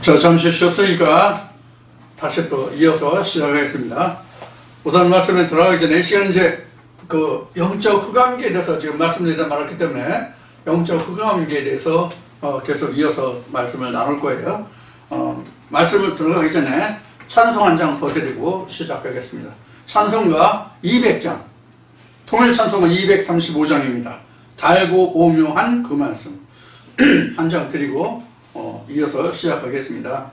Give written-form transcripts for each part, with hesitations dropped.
자, 잠시 쉬었으니까 다시 또 이어서 시작하겠습니다. 우선 말씀에 들어가기 전에 이 시간은 이제 그 영적 흑암기에 대해서 지금 말씀드리다 말았기 때문에 영적 흑암기에 대해서 계속 이어서 말씀을 나눌 거예요. 말씀을 들어가기 전에 찬송 한 장 더 드리고 시작하겠습니다. 찬송가 200장, 통일 찬송은 235장입니다. 달고 오묘한 그 말씀 한 장 드리고 이어서 시작하겠습니다.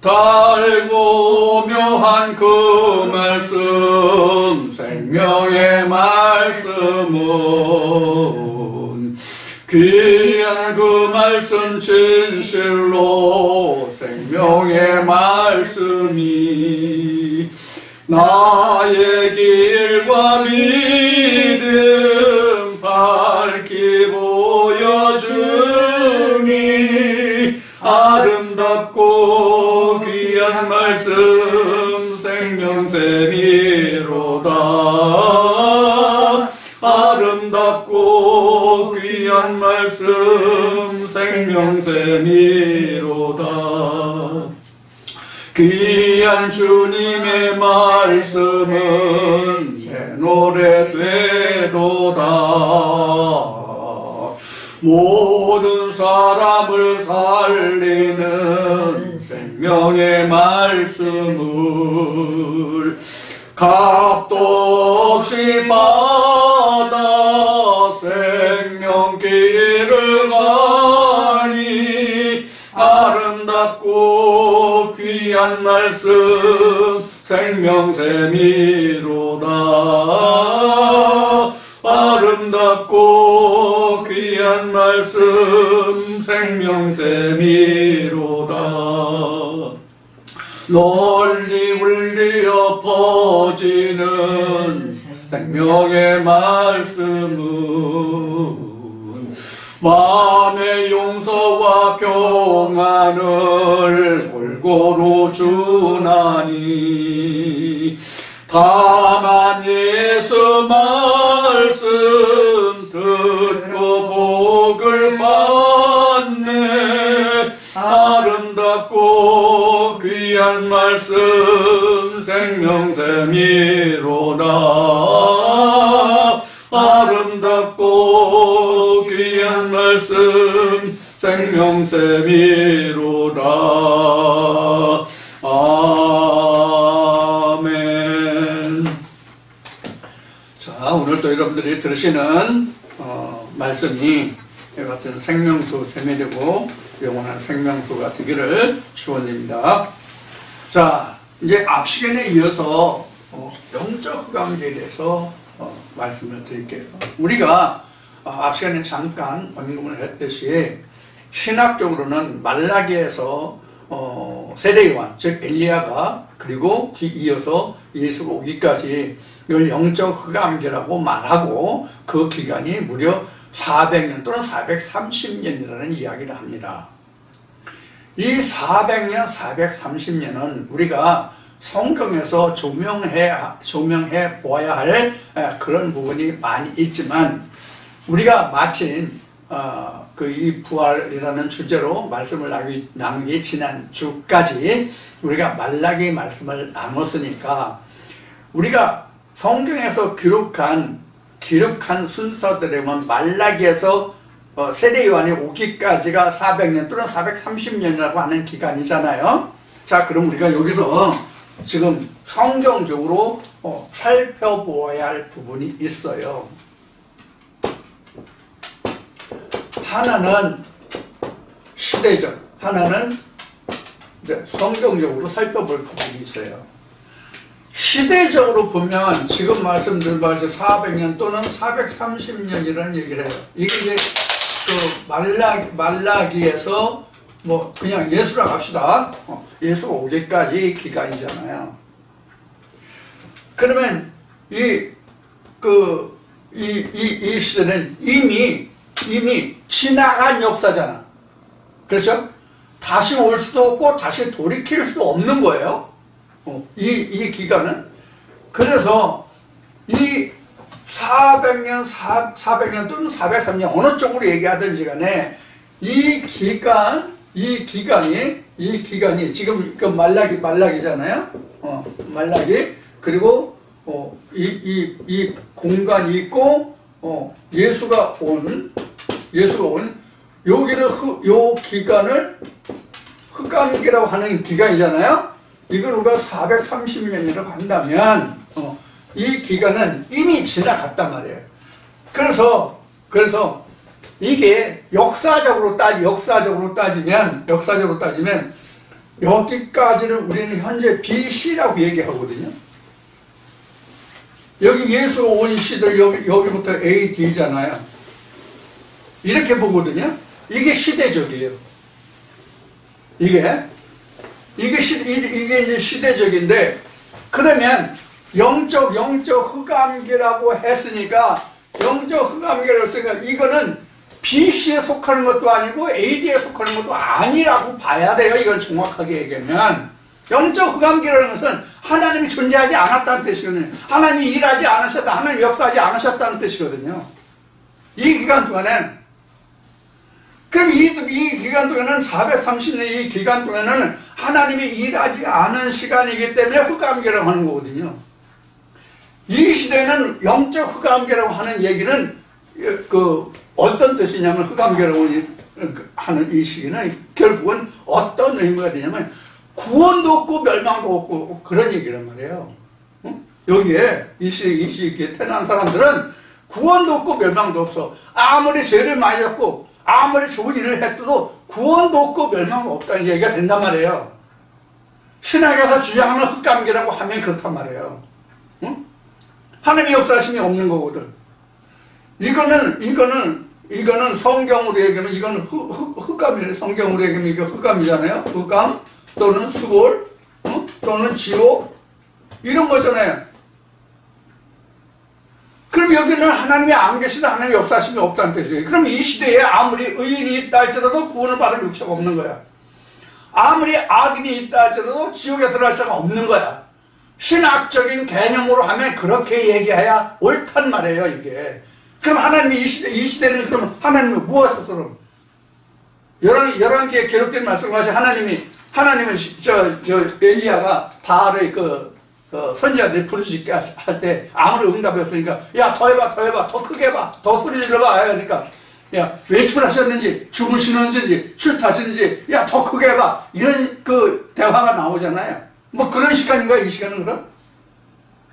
달고 묘한 그 말씀, 생명의 말씀은 귀한 그 말씀 진실로 생명의 말씀이 나의 길과 믿음 밝히 보여주니 아름답고 귀한 말씀 생명샘이로다. 아름답고 귀한 말씀 생명샘이로다. 귀한 주님의 말씀은 새 노래 되도다. 모든 사람을 살리는 생명의 말씀을 값도 없이 받아 생명길을 가니 아름답고 귀한 말씀 생명샘이로다. 아름답고 귀한 말씀 생명샘이로다. 널리 울리어 퍼지는 생명의 말씀은 마음의 용서와 평안을 골고루 주나니 다만 예수 말씀 듣고 복을 받네. 아름답고 귀한 말씀 생명샘이로다. 아름답고 귀한 말씀 생명샘이로다. 아멘. 자, 오늘 또 여러분들이 들으시는 말씀이 이와 같은 생명수 샘이 되고 영원한 생명수가 되기를 축원드립니다. 자, 이제 앞 시간에 이어서 영적 흑암기에 대해서 말씀을 드릴게요. 우리가 앞 시간에 잠깐 언급을 했듯이 신학적으로는 말라기에서 세례요한, 즉 엘리야가 그리고 뒤이어서 예수가 오기까지 이걸 영적 흑암기라고 말하고 그 기간이 무려 400년 또는 430년이라는 이야기를 합니다. 이 400년, 430년은 우리가 성경에서 조명해 보아야 할 그런 부분이 많이 있지만 우리가 마침 이 부활이라는 주제로 말씀을 나누기 지난 주까지 우리가 말라기 말씀을 나눴으니까 우리가 성경에서 기록한 순서대로 보면 말라기에서 세례 요한이 오기까지가 400년 또는 430년이라고 하는 기간이잖아요. 자, 그럼 우리가 여기서 지금 성경적으로 살펴보아야 할 부분이 있어요. 하나는 시대적, 하나는 이제 성경적으로 살펴볼 부분이 있어요. 시대적으로 보면 지금 말씀드린 바에 400년 또는 430년이라는 얘기를 해요. 이게 이제 그 말라기에서 뭐 그냥 예수라 합시다. 예수가 오기까지 기간이잖아요. 그러면 이 시대는 이미 지나간 역사잖아. 그렇죠? 다시 올 수도 없고 다시 돌이킬 수도 없는 거예요. 이 기간은. 그래서 이 400년 또는 403년 어느 쪽으로 얘기하든지 간에 이 기간이 이 기간이 지금 그 말라기잖아요. 말라기. 그리고 이 공간이 있고 예수가 온 여기를 요 기간을 흑암기라고 하는 기간이잖아요. 이걸 우리가 430년이라고 한다면 이 기간은 이미 지나갔단 말이에요. 그래서 이게 역사적으로 따지면 여기까지를 우리는 현재 BC라고 얘기하거든요. 여기 예수가 온 시들 여기부터 AD잖아요. 이렇게 보거든요. 이게 시대적이에요. 이게 이제 시대적인데, 그러면 영적 흑암기라고 했으니까 이거는 BC에 속하는 것도 아니고 AD에 속하는 것도 아니라고 봐야 돼요. 이걸 정확하게 얘기하면 영적 흑암기라는 것은 하나님이 존재하지 않았다는 뜻이거든요. 하나님이 일하지 않으셨다, 하나님이 역사하지 않으셨다는 뜻이거든요. 이 기간 동안엔, 그럼 이 기간 동안은 430년 이 기간 동안은 하나님이 일하지 않은 시간이기 때문에 흑암기라고 하는 거거든요. 이 시대는 영적 흑암기라고 하는 얘기는 어떤 뜻이냐면, 흑암기라고 하는 이 시기는 결국은 어떤 의미가 되냐면 구원도 없고 멸망도 없고 그런 얘기란 말이에요. 여기에 이 시기에 태어난 사람들은 구원도 없고 멸망도 없어. 아무리 죄를 많이 졌고 아무리 좋은 일을 했어도 구원도 없고 멸망도 없다는 얘기가 된단 말이에요. 신학에서 주장하는 흑암기라고 하면 그렇단 말이에요. 하나님의 역사심이 없는 거거든. 이거는 성경으로 얘기하면 이거는 흑암이에요. 성경으로 얘기하면 이게 흑암이잖아요. 흑암 또는 수골 또는 지옥 이런 거잖아요. 그럼 여기는 하나님이 안 계시다, 하나님의 역사심이 없다는 뜻이에요. 그럼 이 시대에 아무리 의인이 있다 할지라도 구원을 받을 육체가 없는 거야. 아무리 악인이 있다 할지라도 지옥에 들어갈 자가 없는 거야. 신학적인 개념으로 하면 그렇게 얘기해야 옳단 말이에요, 이게. 그럼 하나님이 이 시대는 그럼 하나님이 무엇을 11개의 기록된 말씀과 같이 하나님은 엘리야가 바알의 선지자들이 부르짖게 할 때 아무리 응답이 없으니까, 야, 더 해봐, 더 크게 해봐, 더 소리 질러봐. 그러니까, 야, 외출하셨는지, 주무시는지, 술 타시는지, 야, 더 크게 해봐. 이런 대화가 나오잖아요. 뭐 그런 시간인가, 이 시간은 그럼?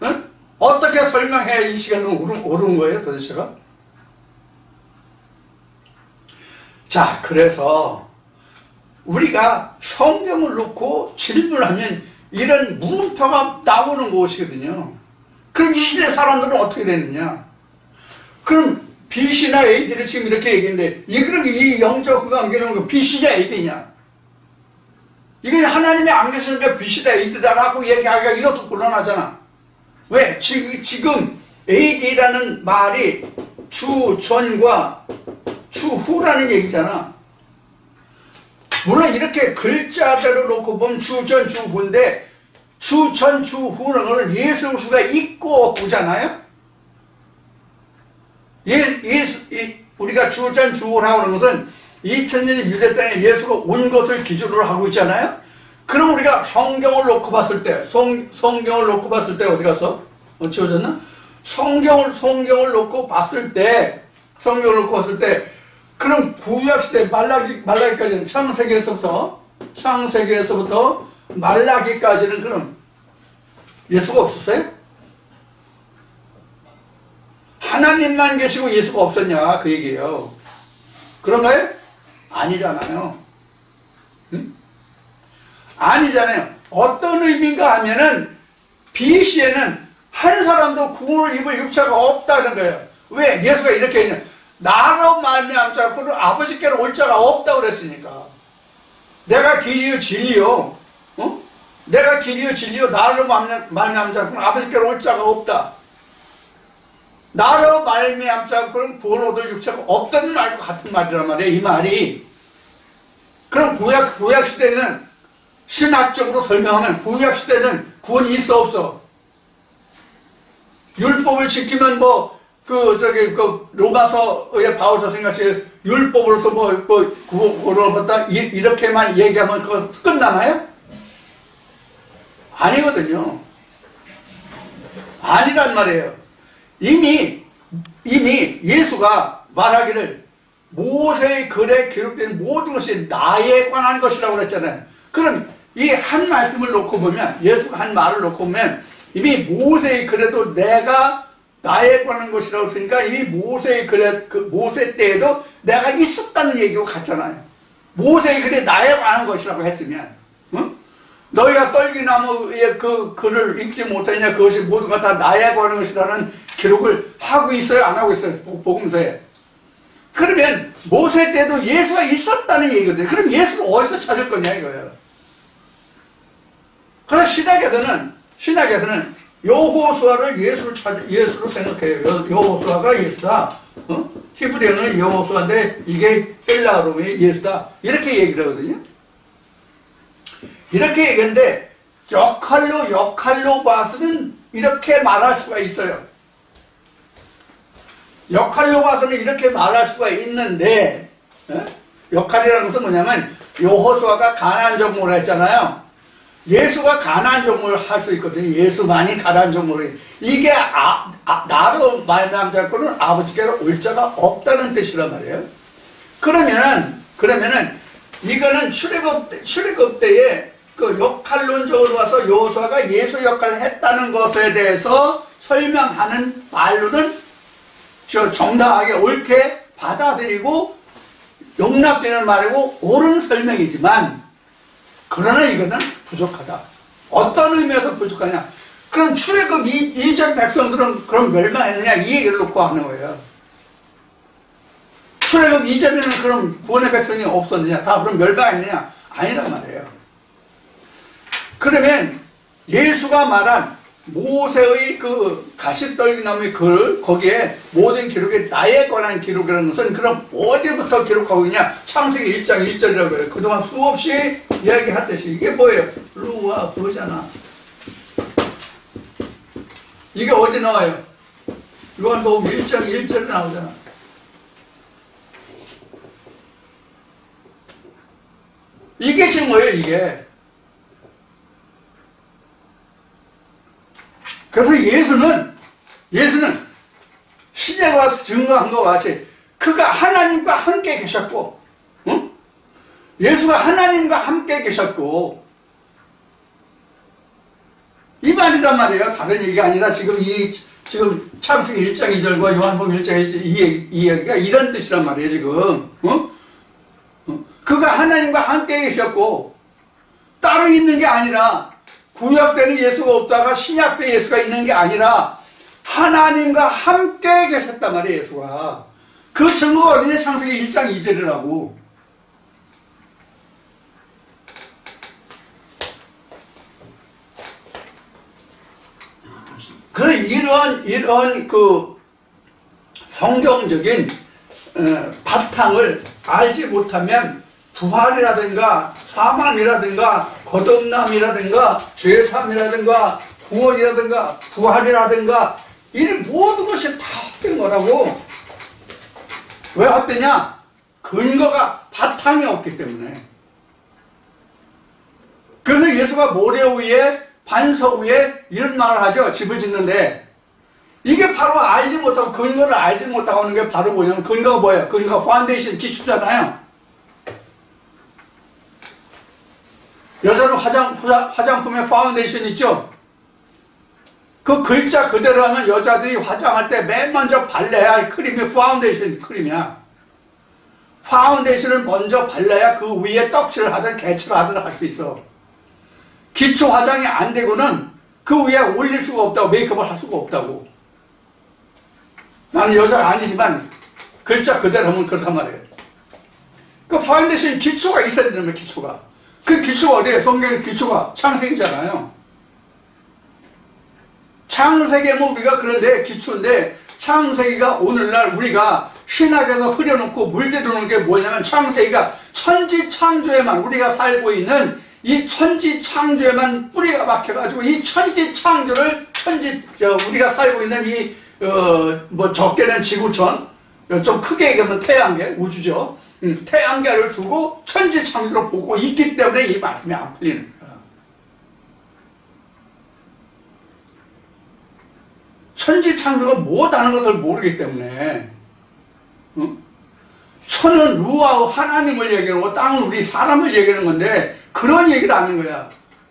응? 어떻게 설명해야 이 시간은 옳은 거예요, 도대체가? 자, 그래서 우리가 성경을 놓고 질문하면 이런 물음표가 나오는 것이거든요. 그럼 이 시대 사람들은 어떻게 되느냐? 그럼 BC나 AD를 지금 이렇게 얘기했는데, 이 영적 흑암기는 BC냐 AD냐? 이건 하나님이 안 계시니까 BC다 AD다라고 얘기하기가 이렇게 곤란하잖아. 왜? 지금 AD라는 말이 주전과 주후라는 얘기잖아. 물론 이렇게 글자대로 놓고 보면 주전, 주후인데, 주전, 주후는 예수 그리스도가 있고 없고잖아요. 우리가 주전, 주후라고 하는 것은 2000년 유대 땅에 예수가 온 것을 기준으로 하고 있잖아요. 그럼 우리가 성경을 놓고 봤을 때, 성경을 놓고 봤을 때 어디 가서? 지워졌나? 성경을 놓고 봤을 때, 그럼 구약시대 말라기까지는 창세기에서부터 말라기까지는 그럼 예수가 없었어요? 하나님만 계시고 예수가 없었냐 그 얘기예요. 그런가요? 아니잖아요. 응? 아니잖아요. 어떤 의미인가 하면은 BC에는 한 사람도 구원을 입을 육체가 없다는 거예요. 왜? 예수가 이렇게 했냐? 나로 말미암자 아버지께로 올 자가 없다고 그랬으니까. 내가 길이요 진리요, 내가 길이요 진리요, 나로 말미암자 아버지께로 올 자가 없다. 나로 말미암자 그럼 구원 얻을 육체가 없다는 말과 같은 말이란 말이에요. 이 말이. 그럼 구약 시대는 신학적으로 설명하면 구약 시대는 구원이 있어 없어? 율법을 지키면 로마서의 바울서 생각시 율법으로서 그거로부터 이렇게만 얘기하면 그거 끝나나요? 아니거든요. 아니란 말이에요. 이미 예수가 말하기를 모세의 글에 기록된 모든 것이 나에 관한 것이라고 그랬잖아요. 그럼 이 한 말씀을 놓고 보면, 예수가 한 말을 놓고 보면 이미 모세의 글에도 내가 나에 관한 것이라고 했으니까 이미 모세의 글에, 모세 때에도 내가 있었다는 얘기가 같잖아요. 모세의 글에 나에 관한 것이라고 했으면, 응? 너희가 떨기나무의 그 글을 읽지 못하냐, 그것이 모두가 다 나에 관한 것이라는 기록을 하고 있어요, 안 하고 있어요, 복음서에? 그러면 모세 때도 예수가 있었다는 얘기거든요. 그럼 예수를 어디서 찾을 거냐 이거예요. 그래서 신학에서는 여호수아를 예수로 생각해요. 여호수아가 예수다. 히브리어는 여호수아인데 이게 헬라어로의 예수다. 이렇게 얘기를 하거든요. 이렇게 얘기했는데 역할로 봐서는 이렇게 말할 수가 있어요. 역할로 봐서는 이렇게 말할 수가 있는데, 역할이라는 것은 뭐냐면 여호수아가 가나안 정복을 했잖아요. 예수가 가나안 정복을 할 수 있거든요. 예수만이 가나안 정복을. 이게 나로 말미암자고는 아버지께로 올 자가 없다는 뜻이란 말이에요. 그러면은 이거는 출애굽 때에 그 역할론적으로 와서 여호수아가 예수 역할을 했다는 것에 대해서 설명하는 말로는 정당하게 옳게 받아들이고 용납되는 말이고 옳은 설명이지만, 그러나 이거는 부족하다. 어떤 의미에서 부족하냐? 그럼 출애굽 이전 백성들은 그럼 멸망했느냐? 이 얘기를 놓고 하는 거예요. 출애굽 이전에는 그럼 구원의 백성이 없었느냐? 다 그럼 멸망했느냐? 아니란 말이에요. 그러면 예수가 말한 모세의 그 가시떨기나무의 글, 거기에 모든 기록이 나에 관한 기록이라는 것은 그럼 어디부터 기록하고 있냐? 창세기 1장 1절이라고 해요. 그동안 수없이 이야기했듯이 이게 뭐예요? 루와 보잖아. 이게 어디 나와요? 요한복음 1장 1절에 나오잖아. 이게 지금 뭐예요, 이게? 그래서 예수는 시제가 와서 증거한 것과 같이 그가 하나님과 함께 계셨고, 응? 예수가 하나님과 함께 계셨고, 이 말이란 말이에요. 다른 얘기가 아니라 지금 창세기 1장 2절과 요한복음 1장 1절 이 이야기가 이런 뜻이란 말이에요, 지금. 응? 그가 하나님과 함께 계셨고, 따로 있는 게 아니라, 구약 때는 예수가 없다가 신약 때 예수가 있는 게 아니라 하나님과 함께 계셨단 말이에요, 예수가. 그 증거가 어디냐? 창세기 1장 2절이라고. 이런 그 성경적인 바탕을 알지 못하면 부활이라든가 사망이라든가 거듭남이라든가 죄삼이라든가 구원이라든가 부활이라든가 이 모든 것이 다 헛된 거라고. 왜 헛되냐? 근거가 바탕이 없기 때문에. 그래서 예수가 모래 위에 반석 위에 이런 말을 하죠. 집을 짓는데 이게 바로 알지 못하고 근거를 알지 못하고 하는 게 바로 뭐냐면 근거가 뭐예요? 근거가 파운데이션 기초잖아요. 여자는 화장품에 파운데이션 있죠? 그 글자 그대로 하면 여자들이 화장할 때 맨 먼저 발라야 할 크림이 파운데이션 크림이야. 파운데이션을 먼저 발라야 그 위에 떡칠을 하든 개칠을 하든 할 수 있어. 기초 화장이 안 되고는 그 위에 올릴 수가 없다고, 메이크업을 할 수가 없다고. 나는 여자가 아니지만 글자 그대로 하면 그렇단 말이에요. 그 파운데이션 기초가 있어야 되는 거예요, 기초가. 그 기초가 어디에요? 성경의 기초가 창세기잖아요. 창세기는 우리가 그런데 기초인데, 창세기가 오늘날 우리가 신학에서 흐려놓고 물들여놓은 게 뭐냐면, 창세기가 천지창조에만 우리가 살고 있는 이 천지창조에만 뿌리가 박혀가지고 이 천지창조를 우리가 살고 있는 이 적게는 지구촌, 좀 크게 얘기하면 태양계, 우주죠. 태양계를 두고 천지창조로 보고 있기 때문에 이 말씀이 안 풀리는 거야. 천지창조가 뭐다는 것을 모르기 때문에 천은 루아우 하나님을 얘기하고 땅은 우리 사람을 얘기하는 건데 그런 얘기를 하는 거야.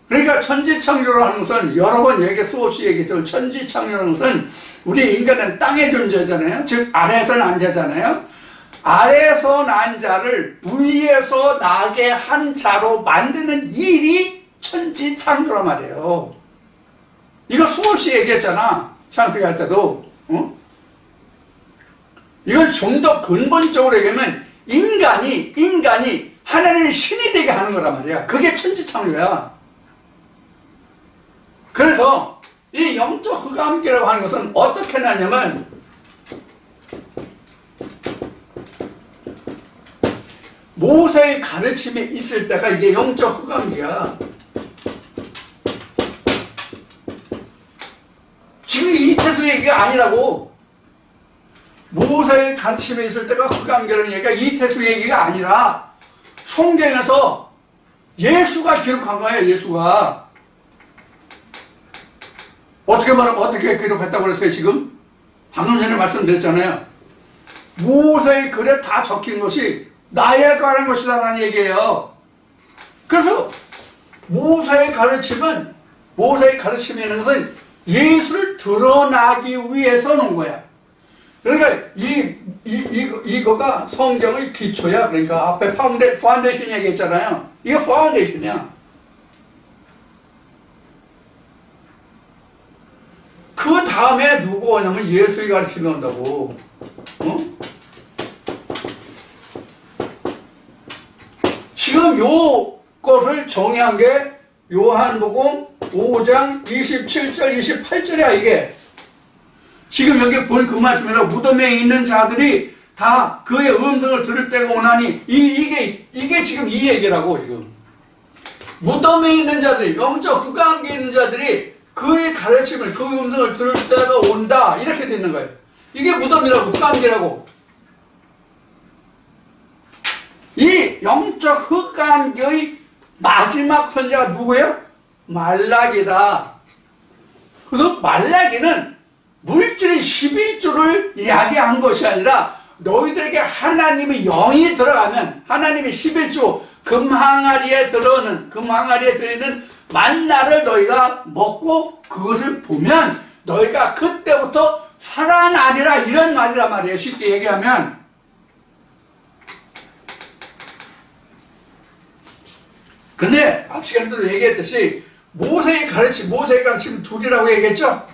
그러니까 천지창조를 하는 것은 여러 번 수없이 얘기했지만 천지창조라는 것은 우리 인간은 땅에 존재하잖아요. 즉 아래에서 난 자잖아요. 아래에서 난 자를 위에서 나게 한 자로 만드는 일이 천지창조란 말이에요. 이거 수없이 얘기했잖아. 창세기 할 때도. 이걸 좀 더 근본적으로 얘기하면 인간이 하나님의 신이 되게 하는 거란 말이야. 그게 천지창조야. 그래서 이 영적 흑암기라고 하는 것은 어떻게 나냐면 모세의 가르침이 있을 때가 이게 영적 흑암기야. 지금 이태수 얘기가 아니라고. 모세의 가르침에 있을 때가 흑암기라는 얘기가 이태수 얘기가 아니라 성경에서 예수가 기록한 거예요. 예수가 어떻게 기록했다고 그랬어요? 지금 방금 전에 말씀드렸잖아요. 모세의 글에 다 적힌 것이 나에 관한 것이다 라는 얘기예요. 그래서 모세의 가르침이라는 것은 예수를 드러나기 위해서 놓은 거야. 그러니까 이거가 성경의 기초야. 그러니까 앞에 파운데이션 얘기했잖아요. 이게 파운데이션이야. 그 다음에 누구 오냐면 예수의 가르침이 온다고. 지금 요것을 정의한 게 요한복음 5장 27절 28절이야 이게. 지금 여기 본 그 말씀이라 무덤에 있는 자들이 다 그의 음성을 들을 때가 오나니 이게 지금 이 얘기라고. 지금 무덤에 있는 자들이, 영적 흑암기에 있는 자들이 그의 가르침을, 그 음성을 들을 때가 온다 이렇게 되는 거예요. 이게 무덤이라고, 흑암기라고. 이 영적 흑암기의 마지막 선지자가 누구예요? 말라기다. 그래서 말라기는 물질의 11조를 이야기한 것이 아니라 너희들에게 하나님의 영이 들어가면 하나님의 11조 금항아리에 들어있는 만나를 너희가 먹고 그것을 보면 너희가 그때부터 살아나리라 이런 말이란 말이에요. 쉽게 얘기하면. 근데 앞 시간에도 얘기했듯이 모세의 가르침 둘이라고 얘기했죠?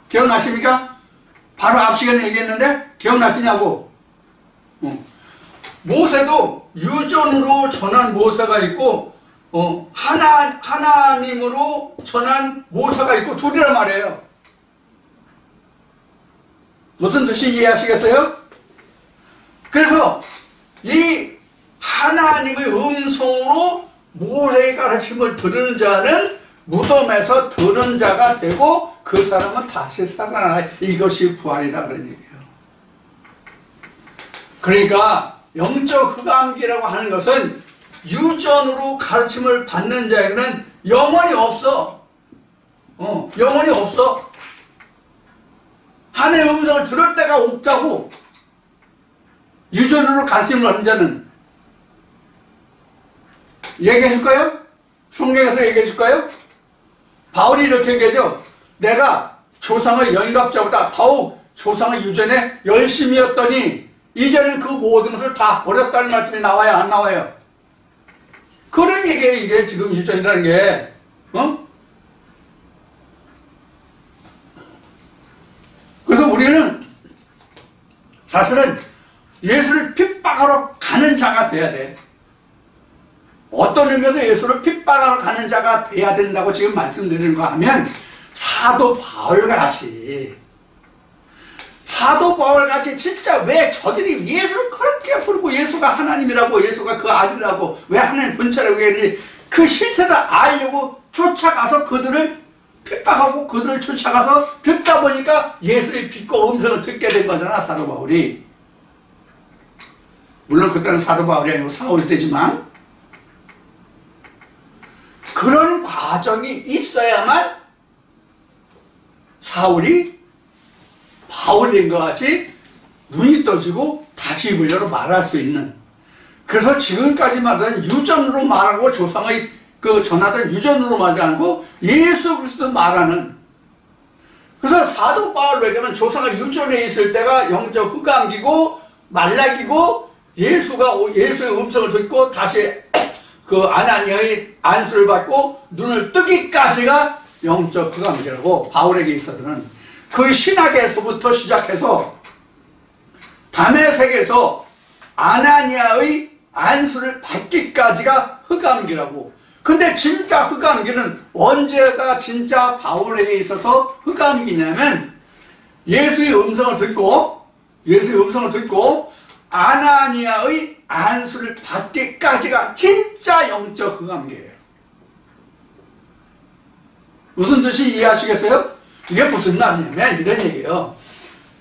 기억나십니까? 바로 앞 시간에 얘기했는데 기억나시냐고. 모세도 유전으로 전한 모세가 있고 하나님으로 전한 모세가 있고 둘이란 말이에요. 무슨 뜻이 이해하시겠어요? 그래서 이 하나님의 음성으로 모세의 가르침을 들은 자는 무덤에서 들은 자가 되고 그 사람은 다시 살아나. 이것이 부활이다 그런 얘기예요. 그러니까 영적 흑암기라고 하는 것은 유전으로 가르침을 받는 자에게는 영원히 없어. 영원히 없어. 하나님의 음성을 들을 때가 없다고. 유전으로 가르침을 받는 자는. 얘기해 줄까요? 성경에서 얘기해 줄까요? 바울이 이렇게 얘기하죠. 내가 조상의 영갑자보다 더욱 조상의 유전에 열심이었더니 이제는 그 모든 것을 다 버렸다는 말씀이 나와요? 안 나와요? 그런 얘기예요. 이게 지금 유전이라는 게. 그래서 우리는 사실은 예수를 핍박하러 가는 자가 돼야 돼. 어떤 의미에서 예수를 핍박하러 가는 자가 돼야 된다고 지금 말씀드리는가 하면 사도 바울같이 진짜 왜 저들이 예수를 그렇게 부르고 예수가 하나님이라고 예수가 그 아들이라고 왜 하나님 본체라고 했는지 그 실체를 알려고 쫓아가서 그들을 핍박하고 그들을 쫓아가서 듣다 보니까 예수의 빛과 음성을 듣게 된 거잖아. 사도 바울이. 물론 그때는 사도 바울이 아니고 사울 때지만 그런 과정이 있어야만 사울이 바울인 것 같이 눈이 떠지고 다시 입으려고 말할 수 있는, 그래서 지금까지 말하던 유전으로 말하고 조상의 전하던 유전으로 말하지 않고 예수 그리스도 말하는, 그래서 사도 바울에게는 조상의 유전에 있을 때가 영적 흑암기고 말라기고 예수의 음성을 듣고 다시 아나니아의 안수를 받고 눈을 뜨기까지가 영적 흑암기라고 바울에게 있어서는 그 신학에서부터 시작해서 다메섹에서 아나니아의 안수를 받기까지가 흑암기라고. 근데 진짜 흑암기는 언제가 진짜 바울에게 있어서 흑암기냐면 예수의 음성을 듣고 아나니아의 안수를 받기까지가 진짜 영적 흑암기예요. 무슨 뜻이 이해하시겠어요? 이게 무슨 말이냐면 이런 얘기예요.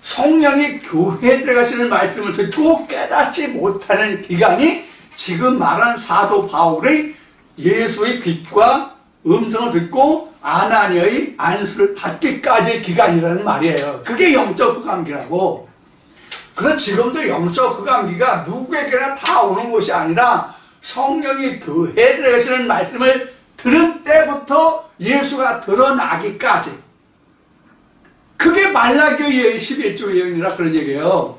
성령이 교회에 들어가시는 말씀을 듣고 깨닫지 못하는 기간이 지금 말한 사도 바울의 예수의 빛과 음성을 듣고 아나니아의 안수를 받기까지의 기간이라는 말이에요. 그게 영적 흑암기라고. 그래서 지금도 영적 흑암기가 누구에게나 다 오는 것이 아니라 성령이 교회에 들어가시는 말씀을 들은 때부터 예수가 드러나기까지, 그게 말라기의 11조 예언이라 그런 얘기예요.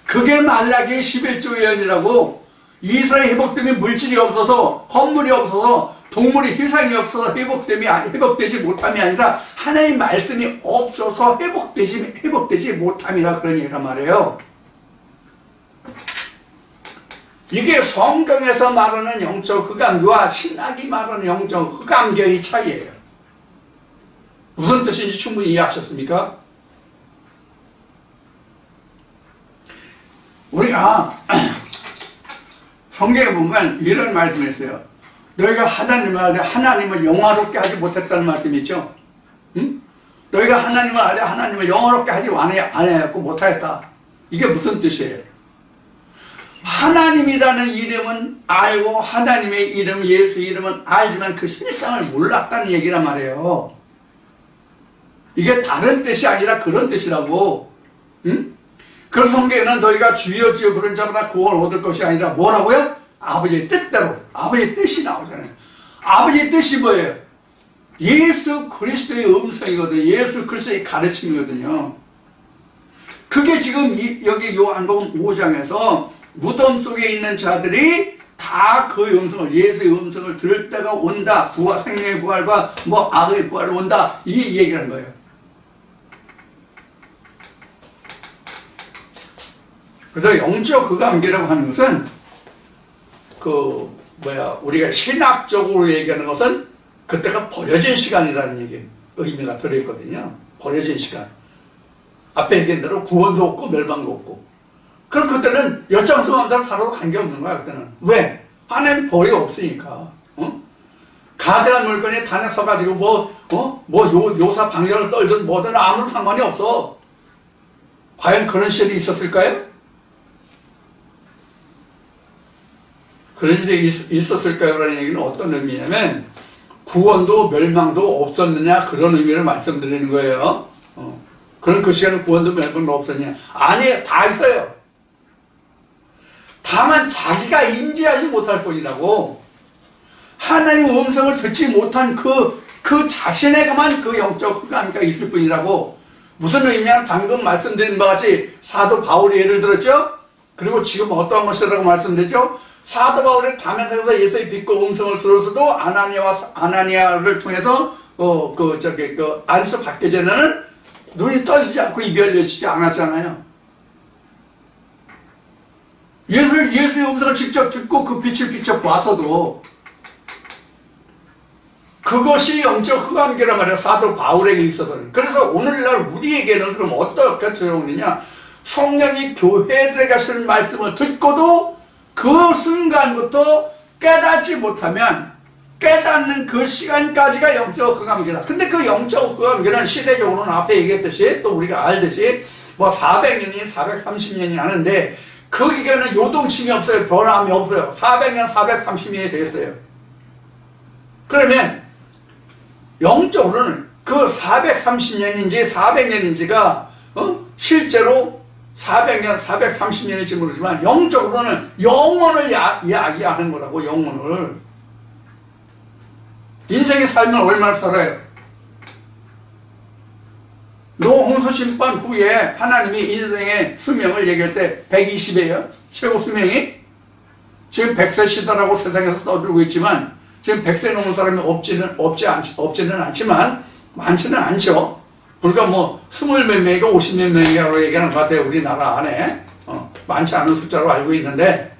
그게 말라기의 11조 예언이라고. 이스라엘 회복됨이 물질이 없어서, 헌물이 없어서, 동물이 희생이 없어서 회복되지 못함이 아니라 하나님의 말씀이 없어서 회복되지 못함이라 그런 얘기란 말이에요. 이게 성경에서 말하는 영적 흑암기와 신학이 말하는 영적 흑암기의 차이예요. 무슨 뜻인지 충분히 이해하셨습니까? 우리가 성경에 보면 이런 말씀이 있어요. 너희가 하나님을 영화롭게 하지 못했다는 말씀이 있죠. 응? 너희가 하나님을 영화롭게 하지 않았고 못하였다. 이게 무슨 뜻이에요? 하나님이라는 이름은 알고 하나님의 이름, 예수의 이름은 알지만 그 실상을 몰랐다는 얘기란 말이에요. 이게 다른 뜻이 아니라 그런 뜻이라고. 응? 그래서 성경에는 너희가 주여 주여 부른 자마다 구원을 얻을 것이 아니라 뭐라고요? 아버지의 뜻대로. 아버지의 뜻이 나오잖아요. 아버지의 뜻이 뭐예요? 예수 그리스도의 음성이거든요. 예수 그리스도의 가르침이거든요. 그게 지금 여기 요한복음 5장에서 무덤 속에 있는 자들이 다 그 음성을, 예수의 음성을 들을 때가 온다. 생명의 부활과 악의 부활이 온다. 이 얘기를 한 거예요. 그래서 영적 흑암기라고 하는 것은 우리가 신학적으로 얘기하는 것은 그때가 버려진 시간이라는 의미가 들어있거든요. 버려진 시간. 앞에 얘기한 대로 구원도 없고 멸망도 없고. 그럼 그때는 여장성한다는 살아도 관계없는 거야, 그때는. 왜? 하나님 벌이 없으니까. 가져간 물건이 단에 서가지고 요사 방정을 떨든 뭐든 아무런 상관이 없어. 과연 그런 시절이 있었을까요? 그런 일이 있었을까요? 라는 얘기는 어떤 의미냐면 구원도 멸망도 없었느냐 그런 의미를 말씀드리는 거예요. 그럼 그 시간에 구원도 멸망도 없었냐? 아니에요. 다 있어요. 다만 자기가 인지하지 못할 뿐이라고. 하나님 음성을 듣지 못한 그 자신에게만 그 영적 흑암기가 있을 뿐이라고. 무슨 의미냐면 방금 말씀드린 바와 같이 사도 바울이 예를 들었죠? 그리고 지금 어떠한 것이라고 말씀드렸죠? 사도 바울이 다메섹에서 예수의 빛과 음성을 들었어도 아나니아를 통해서 안수 받기 전에는 눈이 떠지지 않고 입이 열려지지 않았잖아요. 예수의 음성을 직접 듣고 그 빛을 직접 봤어도 그것이 영적 흑암기란 말이야. 사도 바울에게 있어서는. 그래서 오늘날 우리에게는 그럼 어떻게 적용되냐? 성령이 교회에 들어가시는 말씀을 듣고도 그 순간부터 깨닫지 못하면 깨닫는 그 시간까지가 영적 흑암기다. 근데 그 영적 흑암기는 시대적으로는 앞에 얘기했듯이 또 우리가 알듯이 400년이 430년이 하는데 그 기간은 요동침이 없어요. 변함이 없어요. 400년, 430년이 됐어요. 그러면 영적으로는 그 430년인지 400년인지가 실제로 400년, 430년일지 모르지만 영적으로는 영혼을 이야기하는 거라고. 영혼을. 인생의 삶을 얼마나 살아요? 노홍수 심판 후에 하나님이 인생의 수명을 얘기할 때 120이에요. 최고 수명이. 지금 100세 시대라고 세상에서 떠들고 있지만 지금 100세 넘은 사람이 없지는 않지만 많지는 않죠. 불과 뭐 20몇 명이가 50몇 명이라고 얘기하는 것 같아요. 우리나라 안에. 많지 않은 숫자로 알고 있는데,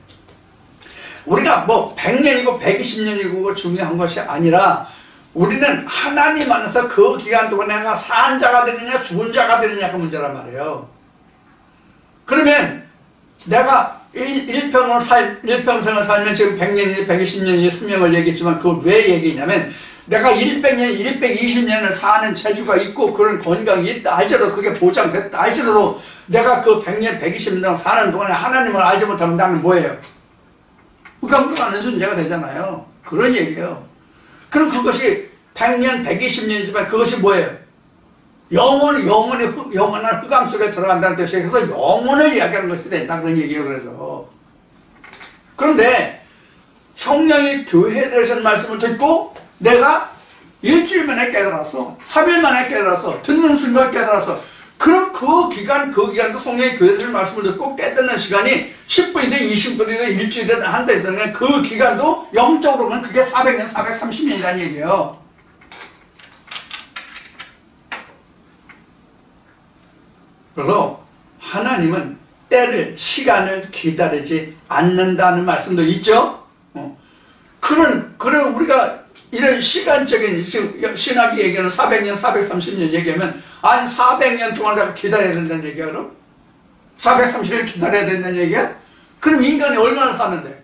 우리가 뭐 100년이고 120년이고 중요한 것이 아니라 우리는 하나님 안에서 그 기간 동안에 내가 산 자가 되느냐 죽은 자가 되느냐 그 문제란 말이에요. 그러면 내가 일평생을 살면 지금 100년이 120년이 수명을 얘기했지만 그걸 왜 얘기했냐면, 내가 100년, 120년을 사는 재주가 있고 그런 건강이 있다 할지라도, 그게 보장됐다 할지라도 내가 그 100년, 120년 사는 동안에 하나님을 알지 못하면 나는 뭐예요? 무감무가는 존재가 되잖아요. 그런 얘기예요. 그럼 그것이 100년, 120년이지만 그것이 뭐예요? 영원한 흑암 속에 들어간다는 뜻이에요. 그래서 영혼을 이야기하는 것이 된다 그런 얘기예요. 그래서. 그런데 성령이 교회에 대해서 말씀을 듣고 내가 일주일 만에 깨달았어. 3일 만에 깨달았어. 듣는 순간 깨달았어. 그럼 그 기간도 성령의 교회에 대해서 말씀을 듣고 깨닫는 시간이 10분이든 20분이든 일주일이든 한 달이든 그 기간도 영적으로 보면 그게 400년, 430년이라는 얘기예요. 그래서 하나님은 때를, 시간을 기다리지 않는다는 말씀도 있죠. 그런 우리가 이런 시간적인, 지금 신학이 얘기하는 400년, 430년 얘기하면, 한 400년 동안 내가 기다려야 된다는 얘기야, 그럼? 430년 기다려야 된다는 얘기야? 그럼 인간이 얼마나 사는데?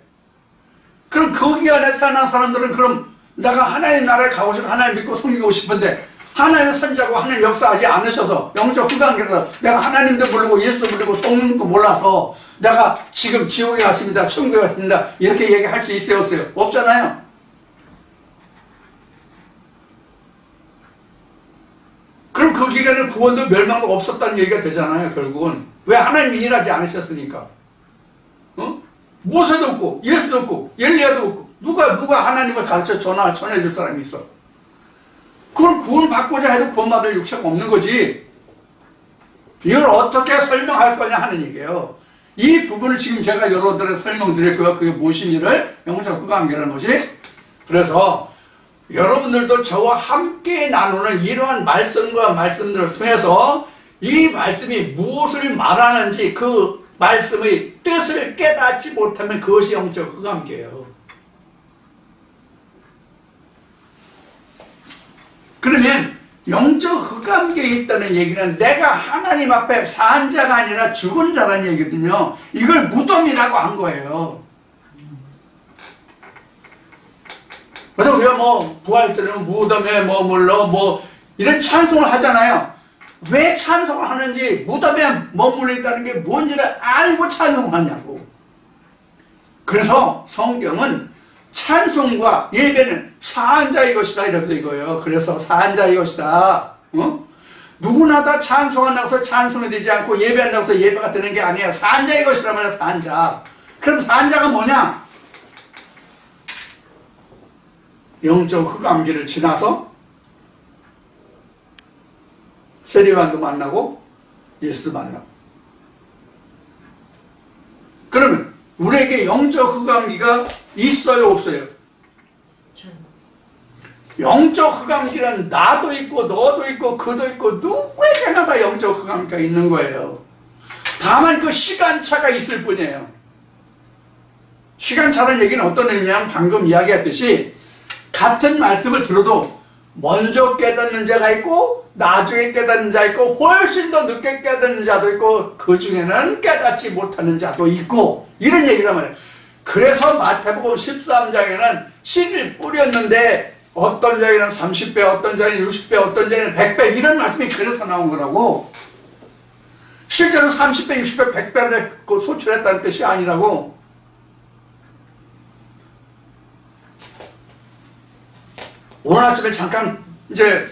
그럼 그 기간에 태어난 사람들은 그럼 내가 하나님 나라에 가고 싶고 하나님 믿고 섬기고 싶은데, 하나님 선지하고 하나님 역사하지 않으셔서 영적 흑암에서 내가 하나님도 모르고 예수도 모르고 성령도 몰라서 내가 지금 지옥에 갔습니다, 천국에 갔습니다, 이렇게 얘기할 수 있어요, 없어요? 없잖아요. 그럼 그 기간에 구원도 멸망도 없었다는 얘기가 되잖아요, 결국은. 왜? 하나님이 일하지 않으셨으니까. 모세도 없고, 예수도 없고, 엘리야도 없고, 누가 하나님을 가르쳐 전해줄 사람이 있어? 그럼 구원 받고자 해도 구원받을 육체가 없는 거지. 이걸 어떻게 설명할 거냐 하는 얘기예요. 이 부분을 지금 제가 여러분들에게 설명드릴 거예요. 그게 무엇인지를, 영적 흑암이라는 것이. 그래서 여러분들도 저와 함께 나누는 이러한 말씀과 말씀들을 통해서 이 말씀이 무엇을 말하는지 그 말씀의 뜻을 깨닫지 못하면 그것이 영적 흑암기예요. 그러면 영적 흑암기에 있다는 얘기는 내가 하나님 앞에 산 자가 아니라 죽은 자라는 얘기거든요. 이걸 무덤이라고 한 거예요. 그래서 우리가 뭐 부활 때는 무덤에 머물러 이런 찬송을 하잖아요. 왜 찬송을 하는지, 무덤에 머물러 있다는 게 뭔지를 알고 찬송을 하냐고. 그래서 성경은 찬송과 예배는 사한 자의 것이다 이렇게 이거예요. 그래서 사한 자의 것이다. 누구나 다 찬송한다고 해서 찬송이 되지 않고 예배한다고 해서 예배가 되는 게 아니에요. 사한 자의 것이란 말이야, 사한 자. 그럼 사한 자가 뭐냐? 영적 흑암기를 지나서 세례요한도 만나고 예수도 만나고. 그러면 우리에게 영적 흑암기가 있어요, 없어요? 영적 흑암기는 나도 있고 너도 있고 그도 있고 누구에게나 다 영적 흑암기가 있는 거예요. 다만 그 시간차가 있을 뿐이에요. 시간차라는 얘기는 어떤 의미냐면 방금 이야기했듯이 같은 말씀을 들어도 먼저 깨닫는 자가 있고 나중에 깨닫는 자 있고 훨씬 더 늦게 깨닫는 자도 있고 그 중에는 깨닫지 못하는 자도 있고 이런 얘기란 말이에요. 그래서 마태복음 13장에는 씨를 뿌렸는데 어떤 자에는 30배, 어떤 자에는 60배, 어떤 자에는 100배 이런 말씀이 그래서 나온 거라고. 실제로 30배, 60배, 100배를 소출했다는 뜻이 아니라고. 오늘 아침에 잠깐 이제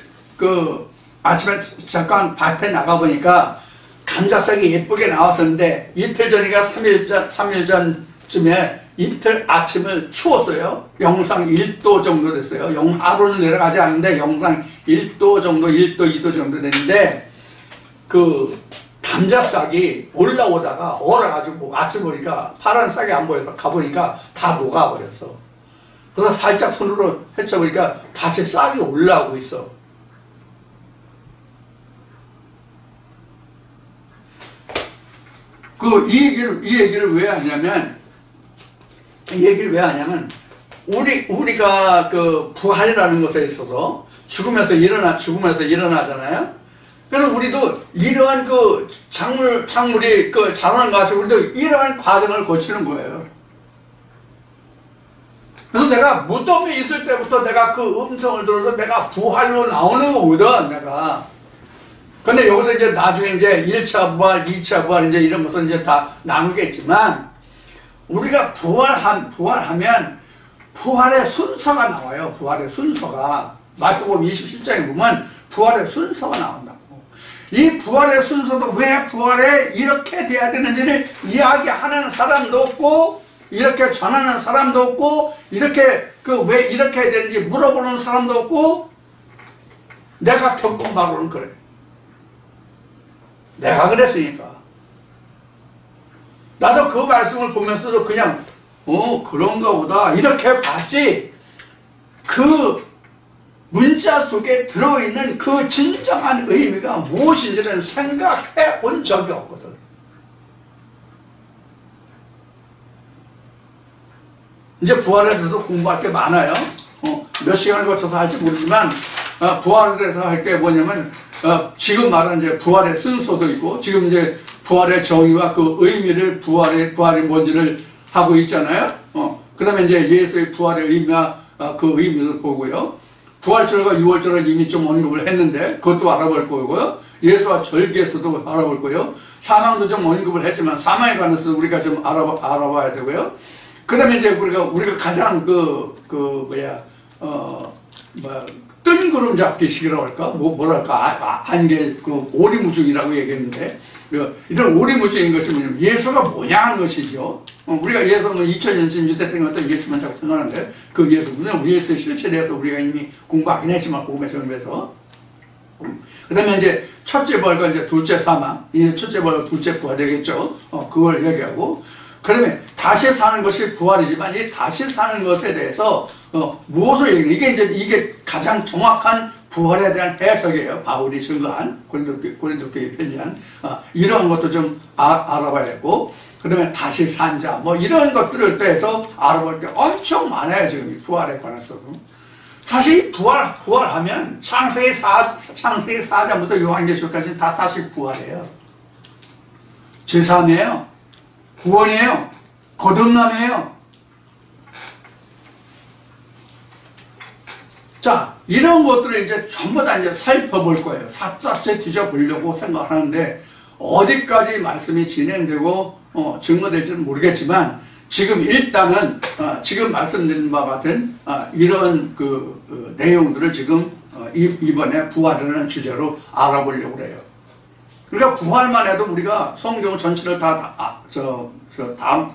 아침에 잠깐 밭에 나가보니까 감자싹이 예쁘게 나왔었는데 이틀 전이가 3일 전쯤에 이틀 아침을 추웠어요. 영상 1도 정도 됐어요. 하루는 내려가지 않는데 영상 1도 정도, 1도, 2도 정도 됐는데 감자싹이 올라오다가 얼어가지고 아침 보니까 파란 싹이 안 보여서 가보니까 다 녹아버렸어. 그래서 살짝 손으로 헤쳐보니까 다시 싹이 올라오고 있어. 이 얘기를 왜 하냐면, 우리가 부활이라는 것에 있어서 죽음에서 일어나잖아요. 그래서 우리도 이러한 작물이 자라는 것 같이 우리도 이러한 과정을 거치는 거예요. 그래서 내가 무덤에 있을 때부터 내가 그 음성을 들어서 내가 부활로 나오는 거거든, 내가. 근데 여기서 이제 나중에 이제 1차 부활, 2차 부활 이제 이런 것은 이제 다 나누겠지만, 우리가 부활하면 부활의 순서가 나와요. 부활의 순서가. 마태복음 27장에 보면 부활의 순서가 나온다고. 이 부활의 순서도 왜 부활에 이렇게 돼야 되는지를 이야기하는 사람도 없고, 이렇게 전하는 사람도 없고, 이렇게 왜 이렇게 해야 되는지 물어보는 사람도 없고, 내가 겪은 바로는 그래. 내가 그랬으니까. 나도 그 말씀을 보면서도 그냥 그런가 보다 이렇게 봤지, 그 문자 속에 들어있는 그 진정한 의미가 무엇인지는 생각해 본 적이 없거든. 이제 부활에 대해서 공부할 게 많아요. 몇 시간을 거쳐서 할지 모르지만 부활에 대해서 할 게 뭐냐면 지금 말하는 이제 부활의 순서도 있고, 지금 이제 부활의 정의와 그 의미를 부활이 뭔지를 하고 있잖아요. 그 다음에 이제 예수의 부활의 의미와 그 의미를 보고요. 부활절과 유월절을 이미 좀 언급을 했는데 그것도 알아볼 거고요. 예수와 절기에서도 알아볼 거고요. 사망도 좀 언급을 했지만 사망에 관해서 우리가 좀 알아봐야 되고요. 그 다음에 이제 우리가 가장 뜬구름 잡기식이라고 할까? 뭐랄까? 안개, 오리무중이라고 얘기했는데, 이런 오리무중인 것이 뭐냐면, 예수가 뭐냐 하는 것이죠. 우리가 예수는 2000년쯤 유대 때 어떤 예수만 자꾸 생각하는데, 그 예수의 실체에 대해서 우리가 이미 공부하긴 했지만, 복음의 정립에서. 그 다음에 이제 첫째 부활과 이제 둘째 사망, 이제 첫째 부활과 둘째 부활 되겠죠. 그걸 얘기하고, 그러면 다시 사는 것이 부활이지만 이 다시 사는 것에 대해서 무엇을 얘기해? 이게 가장 정확한 부활에 대한 해석이에요. 바울이 증거한 고린도교에 편지한 이러한 것도 좀 알아봐야 되고, 그다음에 다시 산 자 뭐 이런 것들을 빼서 알아볼 게 엄청 많아요. 지금 이 부활에 관해서도. 사실 부활하면 창세기 4장부터 요한계시록까지 다 사실 부활이에요. 제3이에요. 구원이에요. 거듭남이에요. 자, 이런 것들을 이제 전부 다 이제 살펴볼 거예요. 샅샅이 뒤져보려고 생각하는데, 어디까지 말씀이 진행되고, 증거될지는 모르겠지만, 지금 일단은, 지금 말씀드린 바와 같은, 이런 내용들을 지금, 이번에 부활이라는 주제로 알아보려고 해요. 그러니까 부활만 해도 우리가 성경 전체를 다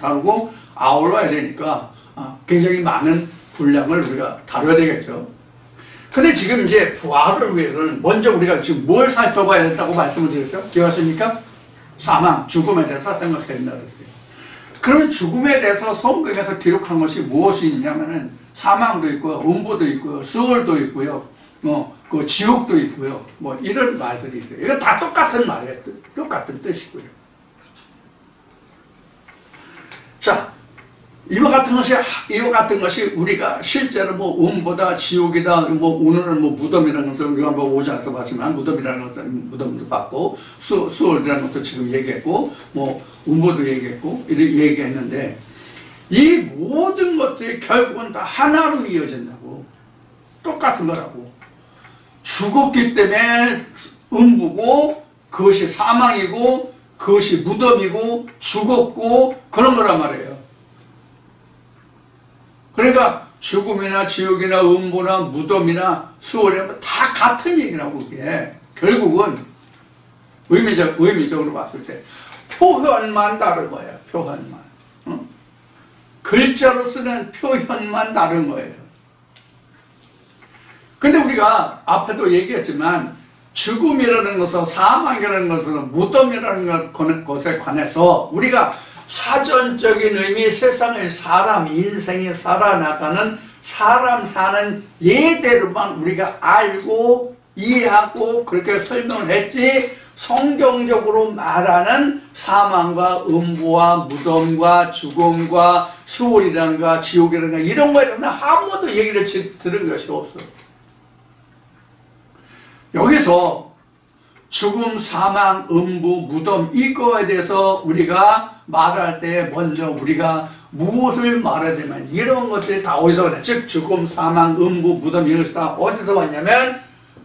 다루고 아울러야 되니까 굉장히 많은 분량을 우리가 다뤄야 되겠죠. 근데 지금 이제 부활을 위해서는 먼저 우리가 지금 뭘 살펴봐야 된다고 말씀을 드렸죠? 기억하십니까? 사망, 죽음에 대해서 생각해야 된다고 했어요. 그런 죽음에 대해서 성경에서 기록한 것이 무엇이 있냐면은 사망도 있고요, 음부도 있고요, 수월도 있고요, 그 지옥도 있고요. 뭐 이런 말들이 있어요. 이거 다 똑같은 말이에요. 똑같은 뜻이고요. 자, 이와 같은 것이 우리가 실제로 뭐 음보다 지옥이다, 뭐 오늘은 뭐 무덤이라는 것을 우리가 뭐 오지 않고 봤지만 무덤이라는 것은 무덤도 봤고 수월이라는 것도 지금 얘기했고 뭐 음보도 얘기했고 이렇게 얘기했는데, 이 모든 것들이 결국은 다 하나로 이어진다고. 똑같은 거라고. 죽었기 때문에 음부고 그것이 사망이고 그것이 무덤이고 죽었고 그런 거란 말이에요. 그러니까 죽음이나 지옥이나 음보나 무덤이나 수월이나 다 같은 얘기라고 그게. 결국은 의미적으로 봤을 때 표현만 다른 거예요. 표현만. 응? 글자로 쓰는 표현만 다른 거예요. 근데 우리가 앞에도 얘기했지만 죽음이라는 것은 사망이라는 것은 무덤이라는 것에 관해서 우리가 사전적인 의미 세상의 사람 인생이 살아나가는 사람 사는 예대로만 우리가 알고 이해하고 그렇게 설명을 했지 성경적으로 말하는 사망과 음보와 무덤과 죽음과 수월이란가 지옥이란가 이런 거에 대해서는 아무도 얘기를 들은 것이 없어. 여기서 죽음, 사망, 음부, 무덤 이거에 대해서 우리가 말할 때 먼저 우리가 무엇을 말해야 되면 이런 것들이 다 어디서 왔냐. 즉 죽음, 사망, 음부, 무덤 이런 것이 다 어디서 왔냐면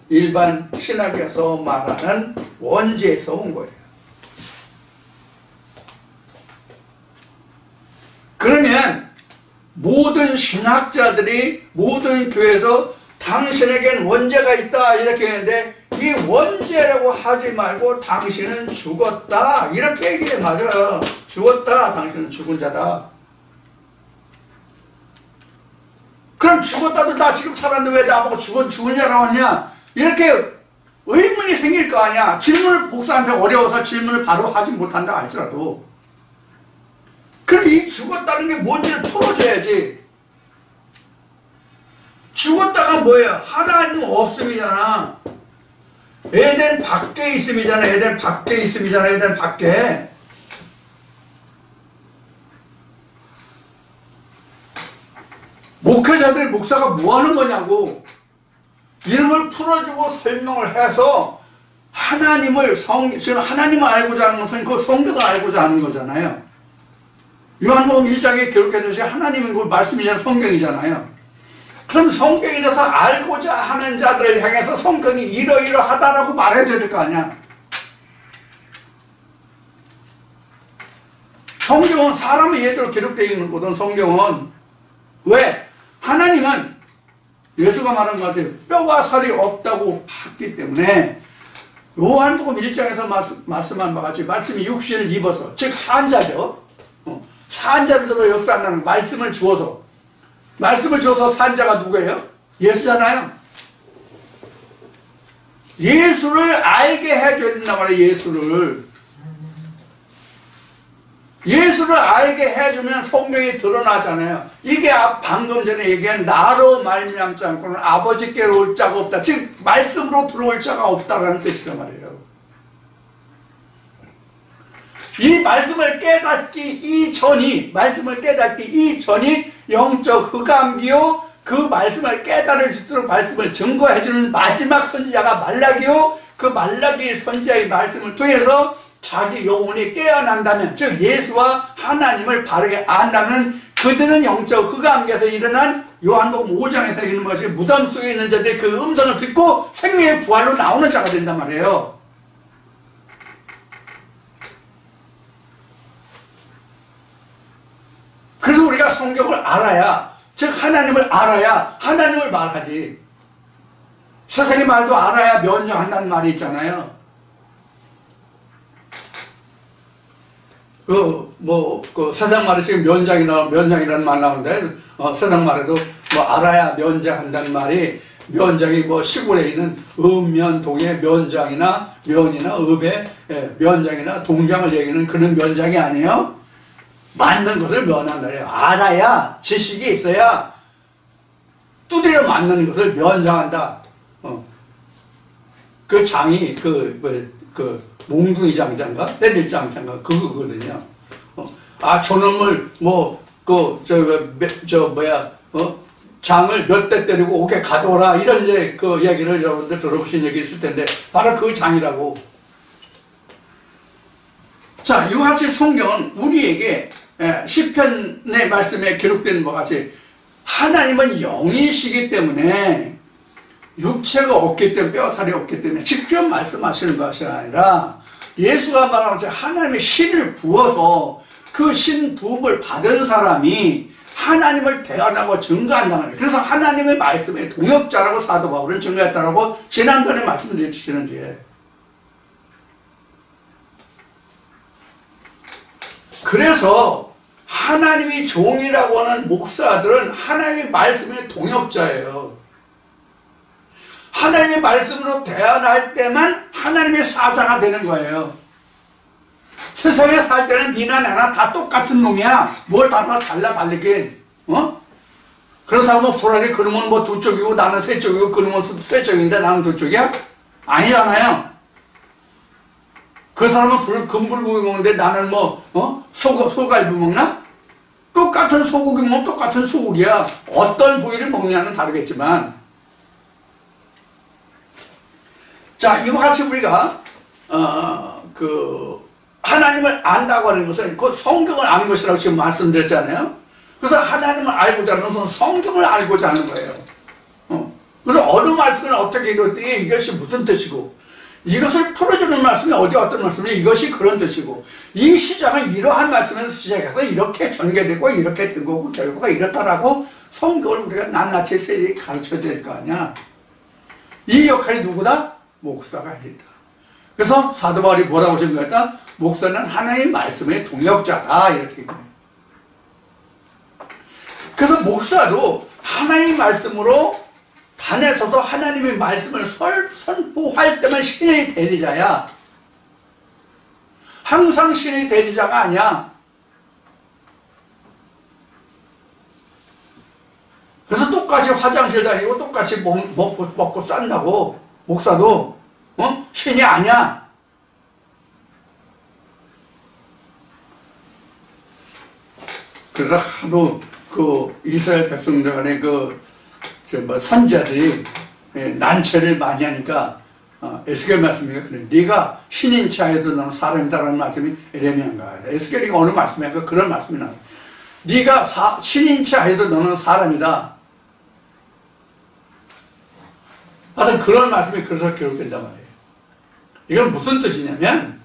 일반 신학에서 말하는 원죄에서 온 거예요. 그러면 모든 신학자들이 모든 교회에서 당신에겐 원죄가 있다 이렇게 했는데 이 원죄라고 하지 말고 당신은 죽었다 이렇게 얘기해. 맞아요. 죽었다. 당신은 죽은 자다. 그럼 죽었다도 나 지금 살았는데 왜 나보고 죽은 자라고 하냐 이렇게 의문이 생길 거 아니야. 질문을 목사한테 어려워서 질문을 바로 하지 못한다 할지라도 그럼 이 죽었다는 게 뭔지를 풀어줘야지. 죽었다가 뭐예요? 하나님 없음이잖아. 에덴 밖에 있음이잖아. 에덴 밖에 있음이잖아. 에덴 밖에. 목회자들 목사가 뭐 하는 거냐고. 이런 걸 풀어주고 설명을 해서 지금 하나님을 알고자 하는 것은 그 성경을 알고자 하는 거잖아요. 요한복음 1장에 기록해주신 하나님은 그 말씀이잖아요. 성경이잖아요. 그럼 성경에 대해서 알고자 하는 자들을 향해서 성경이 이러이러하다라고 말해줘야 될 거 아니야. 성경은 사람의 예대로 기록되어 있는 거든. 성경은 왜? 하나님은 예수가 말한 것 같아요. 뼈와 살이 없다고 했기 때문에 요한복음 1장에서 말씀한 바와 같이 말씀이 육신을 입어서 즉 산자죠. 산자를 들어 역사한다는 말씀을 주어서 산자가 누구예요? 예수잖아요. 예수를 알게 해줘야 된단 말이에요. 예수를 알게 해주면 성경이 드러나잖아요. 이게 방금 전에 얘기한 나로 말미암지 않고는 아버지께로 올 자가 없다. 즉 말씀으로 들어올 자가 없다라는 뜻이란 말이에요. 이 말씀을 깨닫기 이전이 영적 흑암기요 그 말씀을 깨달을 수 있도록 말씀을 증거해주는 마지막 선지자가 말라기요 그 말라기 선지자의 말씀을 통해서 자기 영혼이 깨어난다면 즉 예수와 하나님을 바르게 안다면 그들은 영적 흑암기에서 일어난 요한복음 5장에서 있는 것이 무덤 속에 있는 자들이 그 음성을 듣고 생명의 부활로 나오는 자가 된단 말이에요. 그래서 우리가 성경을 알아야 즉 하나님을 알아야 하나님을 말하지. 세상의 말도 알아야 면장한다는 말이 있잖아요. 세상 말에 지금 면장이라는 말 나오는데, 세상 말에도 알아야 면장한다는 말이, 면장이 시골에 있는 읍면동의 면장이나 면이나 읍의 면장이나 동장을 얘기하는 그런 면장이 아니에요. 맞는 것을 면한다. 알아야, 지식이 있어야 두드려 맞는 것을 면장한다. 그 장이, 몽둥이 장자인가? 때릴 장자인가? 그거거든요. 저놈을, 장을 몇 대 때리고, 오케이, 가둬라. 이런 그 얘기를 여러분들 들어보신 적이 있을 텐데, 바로 그 장이라고. 자, 이와 같이 성경은 우리에게 시편의 말씀에 기록된 것 같이 하나님은 영이시기 때문에 육체가 없기 때문에 뼈살이 없기 때문에 직접 말씀하시는 것이 아니라 예수가 말하는 것처럼 하나님의 신을 부어서 그 신 부음을 받은 사람이 하나님을 대언하고 증거한다는 거예요. 그래서 하나님의 말씀의 동역자라고 사도 바울은 증거했다라고 지난번에 말씀드렸지는데, 그래서 하나님이 종이라고 하는 목사들은 하나님의 말씀의 동역자예요. 하나님의 말씀으로 대언할 때만 하나님의 사자가 되는 거예요. 세상에 살 때는 니나 나나 다 똑같은 놈이야. 뭘 달라 달리긴. 그렇다고 뭐 불안해. 그놈은 뭐 두 쪽이고 나는 세 쪽이고 그놈은 세 쪽인데 나는 두 쪽이야? 아니잖아요. 그 사람은 금불고기 먹는데 나는 소갈비 먹나? 똑같은 소고기 먹으면 똑같은 소고기야. 어떤 부위를 먹냐는 다르겠지만. 자, 이와 같이 우리가 하나님을 안다고 하는 것은 그 성경을 아는 것이라고 지금 말씀드렸잖아요. 그래서 하나님을 알고자 하는 것은 성경을 알고자 하는 거예요. 그래서 어느 말씀은 어떻게 이루어지니 이것이 무슨 뜻이고, 이것을 풀어주는 말씀이 어떤 말씀이 이것이 그런 뜻이고, 이 시작은 이러한 말씀에서 시작해서 이렇게 전개되고 이렇게 된 거고 결과가 이렇다라고 성경을 우리가 낱낱이 세밀히 가르쳐야 될 거 아니야. 이 역할이 누구다? 목사가 해야 된다. 그래서 사도 바울이 뭐라고 증거했다? 목사는 하나님의 말씀의 동역자다, 이렇게 얘기해요. 그래서 목사도 하나님의 말씀으로 단에 서서 하나님의 말씀을 선포할 때만 신의 대리자야. 항상 신의 대리자가 아니야. 그래서 똑같이 화장실 다니고 똑같이 먹고 싼다고 목사도 신이 아니야. 그래서 하도 이스라엘 백성들 간에 선지자들이 난처를 많이 하니까 에스겔 말씀이 그래. 네가 신인 차에도 너는 사람이다라는 말씀이 에레미야인가. 에스겔이 어느 말씀이야? 그런 말씀이 나와. 네가 신인 차에도 너는 사람이다. 하여튼 그런 말씀이 그래서 기록된단 말이에요. 이건 무슨 뜻이냐면,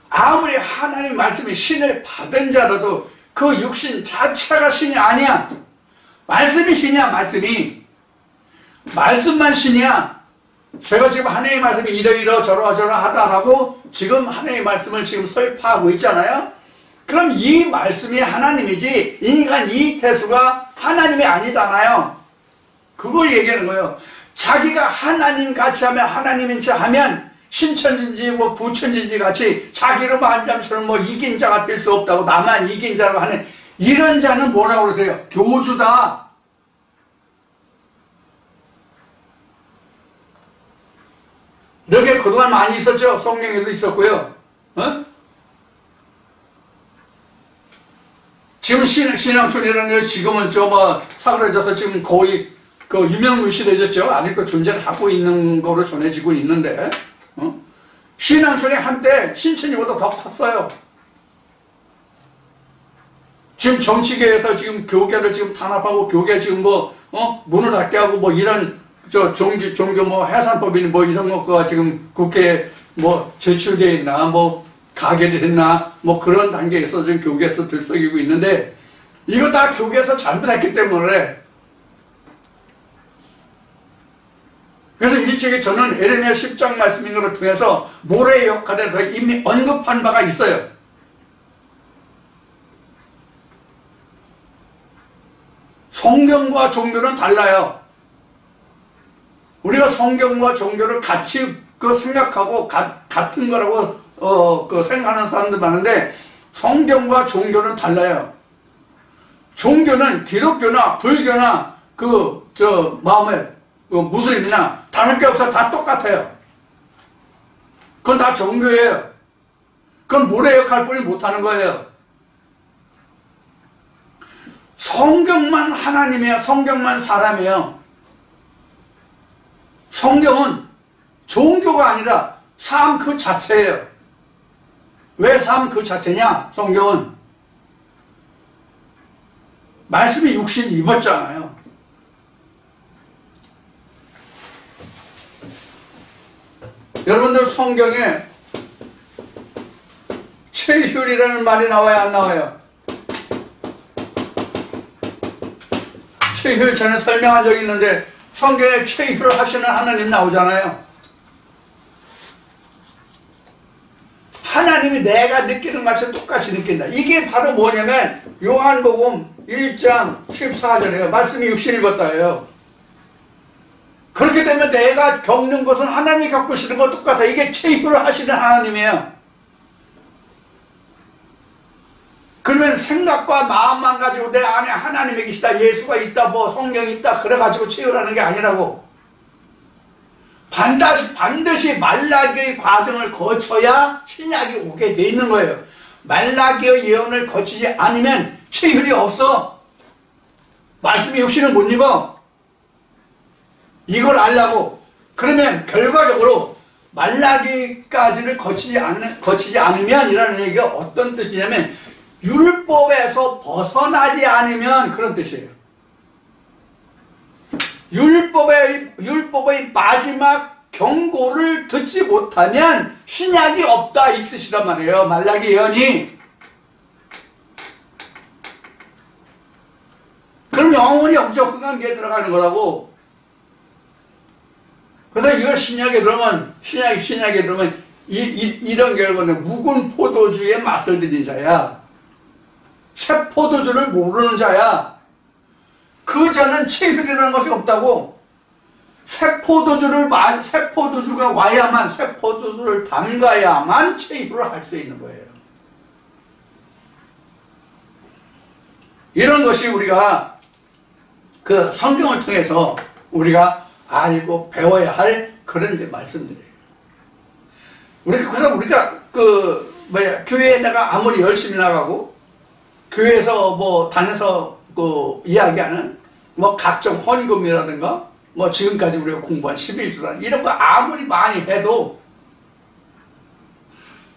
아무리 하나님 말씀이 신을 받은 자라도 그 육신 자체가 신이 아니야. 말씀이 신이야. 말씀만 신이야. 제가 지금 하나님의 말씀이 이러이러 저러하다라고 지금 하나님의 말씀을 지금 설파하고 있잖아요. 그럼 이 말씀이 하나님이지 인간 이 태수가 하나님이 아니잖아요. 그걸 얘기하는 거예요. 자기가 하나님 같이 하면 하나님인 체 하면 신천지인지 부천지인지 같이 자기로 만잠처럼 이긴 자가 될 수 없다고, 나만 이긴 자라고 하는 이런 자는 뭐라고 그러세요? 교주다. 이렇게 그동안 많이 있었죠. 성경에도 있었고요. 지금 신앙촌이라는 게 지금은 사그라져서 지금 거의 유명무실해졌죠. 아직도 존재를 하고 있는 거로 전해지고 있는데, 신앙촌이 한때 신천지보다 더 컸어요. 지금 정치계에서 지금 교계를 지금 탄압하고 교계 지금 문을 닫게 하고 이런 종교 해산법이니 이런 거가 지금 국회에 제출되어 있나 가결이 됐나 그런 단계에서 지금 교계에서 들썩이고 있는데, 이거 다 교계에서 잘못했기 때문에. 그래서 일찍이 저는 에레미야 10장 말씀인 것을 통해서 모래의 역할에서 이미 언급한 바가 있어요. 성경과 종교는 달라요. 우리가 성경과 종교를 같이 생각하고 같은 거라고 생각하는 사람들 많은데, 성경과 종교는 달라요. 종교는 기독교나 불교나 마음에 무슬림이나 다를 게 없어. 다 똑같아요. 그건 다 종교예요. 그건 모래 역할 뿐이 못하는 거예요. 성경만 하나님이에요. 성경만 사람이에요. 성경은 종교가 아니라 삶 그 자체예요. 왜 삶 그 자체냐? 성경은 말씀이 육신 입었잖아요. 여러분들 성경에 최휼이라는 말이 나와요, 안 나와요? 최휼 전에 설명한 적이 있는데 성경에 최휼을 하시는 하나님 나오잖아요. 하나님이 내가 느끼는 것을 똑같이 느낀다. 이게 바로 뭐냐면 요한복음 1장 14절에요. 말씀이 육신을 입었다예요. 그렇게 되면 내가 겪는 것은 하나님이 겪으시는 것 똑같아. 이게 최휼을 하시는 하나님이에요. 그러면 생각과 마음만 가지고 내 안에 하나님이 계시다, 예수가 있다, 뭐 성경이 있다 그래가지고 최휼하는 게 아니라고. 반드시 말라기의 과정을 거쳐야 신약이 오게 돼 있는 거예요. 말라기의 예언을 거치지 않으면 최휼이 없어. 말씀이 육신을 못 입어. 이걸 알라고. 그러면 결과적으로 말라기까지를 거치지 않으면 이라는 얘기가 어떤 뜻이냐면 율법에서 벗어나지 않으면 그런 뜻이에요. 율법의 마지막 경고를 듣지 못하면 신약이 없다 이 뜻이란 말이에요. 말라기 예언이. 그럼 영원히 영적 흑암기에 들어가는 거라고. 그래서 이거 신약에 들으면 이런 결과는 묵은 포도주의 맛을 들인 자야. 새 포도주를 모르는 자야. 그 자는 최휼이라는 것이 없다고. 새 포도주가 와야만, 새 포도주를 담가야만 최휼을 할 수 있는 거예요. 이런 것이 우리가 그 성경을 통해서 우리가 알고 배워야 할 그런 이제 말씀들이에요. 그래서 우리가 교회에 내가 아무리 열심히 나가고 교회에서 뭐 다녀서 이야기하는 뭐 각종 헌금이라든가 뭐 지금까지 우리가 공부한 11조란 이런 거 아무리 많이 해도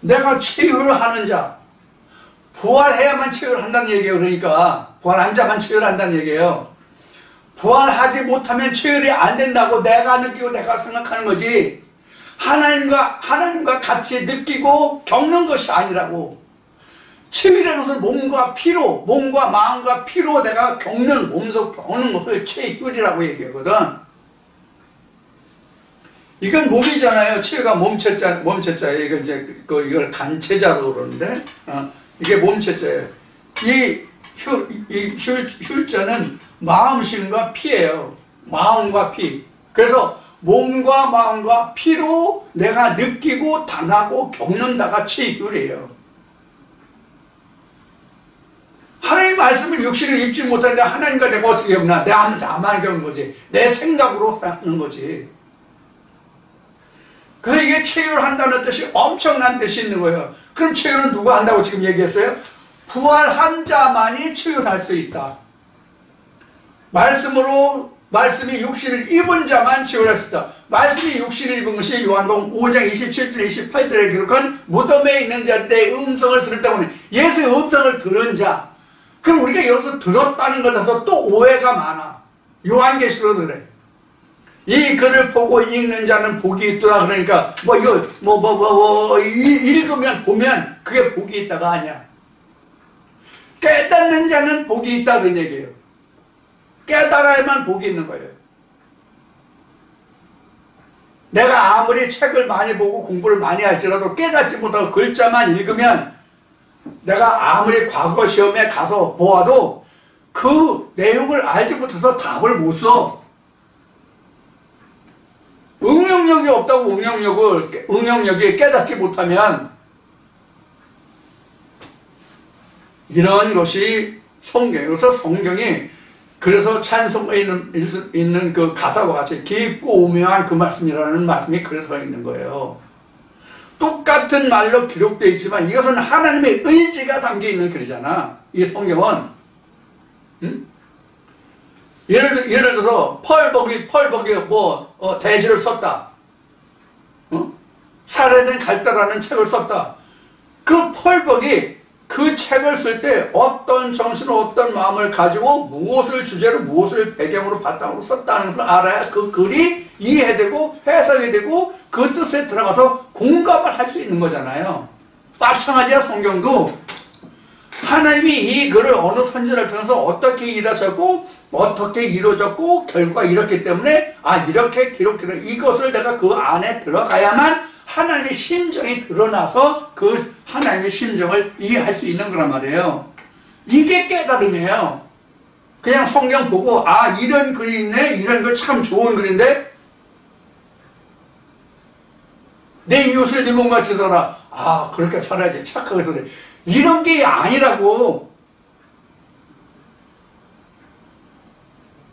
내가 최휼하는 자, 부활해야만 최휼한다는 얘기예요. 그러니까 부활한 자만 최휼한다는 얘기예요. 부활하지 못하면 최휼이 안 된다고 내가 느끼고 내가 생각하는 거지, 하나님과 같이 느끼고 겪는 것이 아니라고. 최휼이라는 것은 몸과 마음과 피로 내가 몸에서 겪는 것을 최휼이라고 얘기하거든. 이건 몸이잖아요. 최가 몸체자예요. 이걸 간체자로 그러는데, 이게 몸체자예요. 이 휼자는 마음심과 피예요. 마음과 피. 그래서 몸과 마음과 피로 내가 느끼고 당하고 겪는다가 최휼이에요. 하나님 말씀을 육신을 입지 못하는데 하나님과 내가 어떻게 겪나? 나만 겪는 거지. 내 생각으로 하는 거지. 그래서 이게 최휼한다는 뜻이 엄청난 뜻이 있는 거예요. 그럼 최휼은 누가 한다고 지금 얘기했어요? 부활한 자만이 최휼할 수 있다. 말씀이 육신을 입은 자만 최휼할 수 있다. 말씀이 육신을 입은 것이 요한복음 5장 27절 28절에 기록한 무덤에 있는 자 때 음성을 들을 때문에 예수의 음성을 들은 자. 그럼 우리가 여기서 들었다는 것에서 또 오해가 많아. 요한계시록도 그래. 이 글을 보고 읽는 자는 복이 있더라. 그러니까 읽으면 보면 그게 복이 있다가 아니야. 깨닫는 자는 복이 있다 그런 얘기예요. 깨달아야만 복이 있는 거예요. 내가 아무리 책을 많이 보고 공부를 많이 할지라도 깨닫지 못하고 글자만 읽으면 내가 아무리 과거 시험에 가서 보아도 그 내용을 알지 못해서 답을 못 써. 응용력이 없다고. 응용력이 깨닫지 못하면. 이런 것이 성경이어서 성경이 그래서 찬송에 있는 그 가사와 같이 깊고 오묘한 그 말씀이라는 말씀이 그래서 있는 거예요. 똑같은 말로 기록되어 있지만 이것은 하나님의 의지가 담겨있는 글이잖아. 이 성경은. 응? 예를 들어서 펄벅이 대지를 썼다. 살해된 갈대라는 책을 썼다. 그 펄벅이 그 책을 쓸 때 어떤 정신을 어떤 마음을 가지고 무엇을 주제로 무엇을 배경으로 바탕으로 썼다는 걸 알아야 그 글이 이해되고 해석이 되고 그 뜻에 들어가서 공감을 할 수 있는 거잖아요. 마찬가지야. 성경도 하나님이 이 글을 어느 선지자를 통해서 어떻게 일하셨고 어떻게 이루어졌고 결과 이렇기 때문에 이렇게 기록되는 이것을 내가 그 안에 들어가야만 하나님의 심정이 드러나서 그 하나님의 심정을 이해할 수 있는 거란 말이에요. 이게 깨달음이에요. 그냥 성경 보고 이런 글이 있네, 이런 글 참 좋은 글인데 내 이웃을 네 몸같이 살아. 그렇게 살아야지. 착하게 살아야지. 이런 게 아니라고.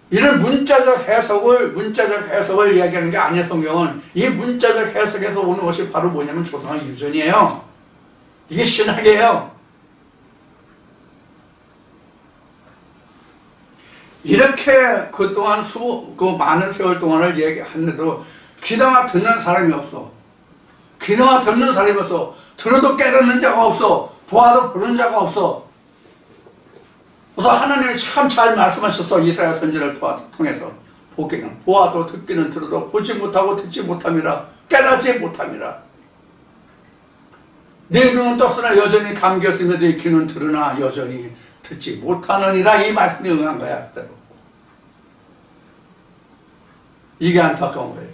이런 문자적 해석을 이야기하는 게 아니에요. 성경은 이 문자적 해석에서 오는 것이 바로 뭐냐면 조상의 유전이에요. 이게 신학이에요. 이렇게 그동안 많은 세월 동안을 얘기하는데도 귀담아 듣는 사람이 없어. 귀담아 듣는 사람이 없어. 들어도 깨닫는 자가 없어. 보아도 보는 자가 없어. 그래서 하나님이 참 잘 말씀하셨어. 이사야 선지자를 통해서. 보아도 듣기는 들어도 보지 못하고 듣지 못함이라. 깨닫지 못함이라. 내 눈은 떴으나 여전히 감겼으며 내 귀는 들으나 여전히 듣지 못하느니라. 이 말씀이 응한 거야. 그대로. 이게 안타까운 거예요.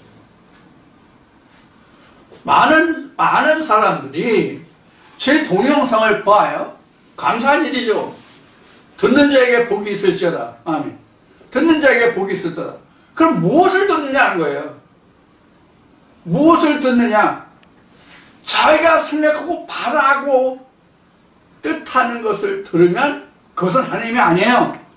많은 사람들이 제 동영상을 봐요. 감사한 일이죠. 듣는 자에게 복이 있을지어다. 아멘. 듣는 자에게 복이 있을지어다. 그럼 무엇을 듣느냐는 거예요. 무엇을 듣느냐? 자기가 생각하고 바라고 뜻하는 것을 들으면 그것은 하나님이 아니에요.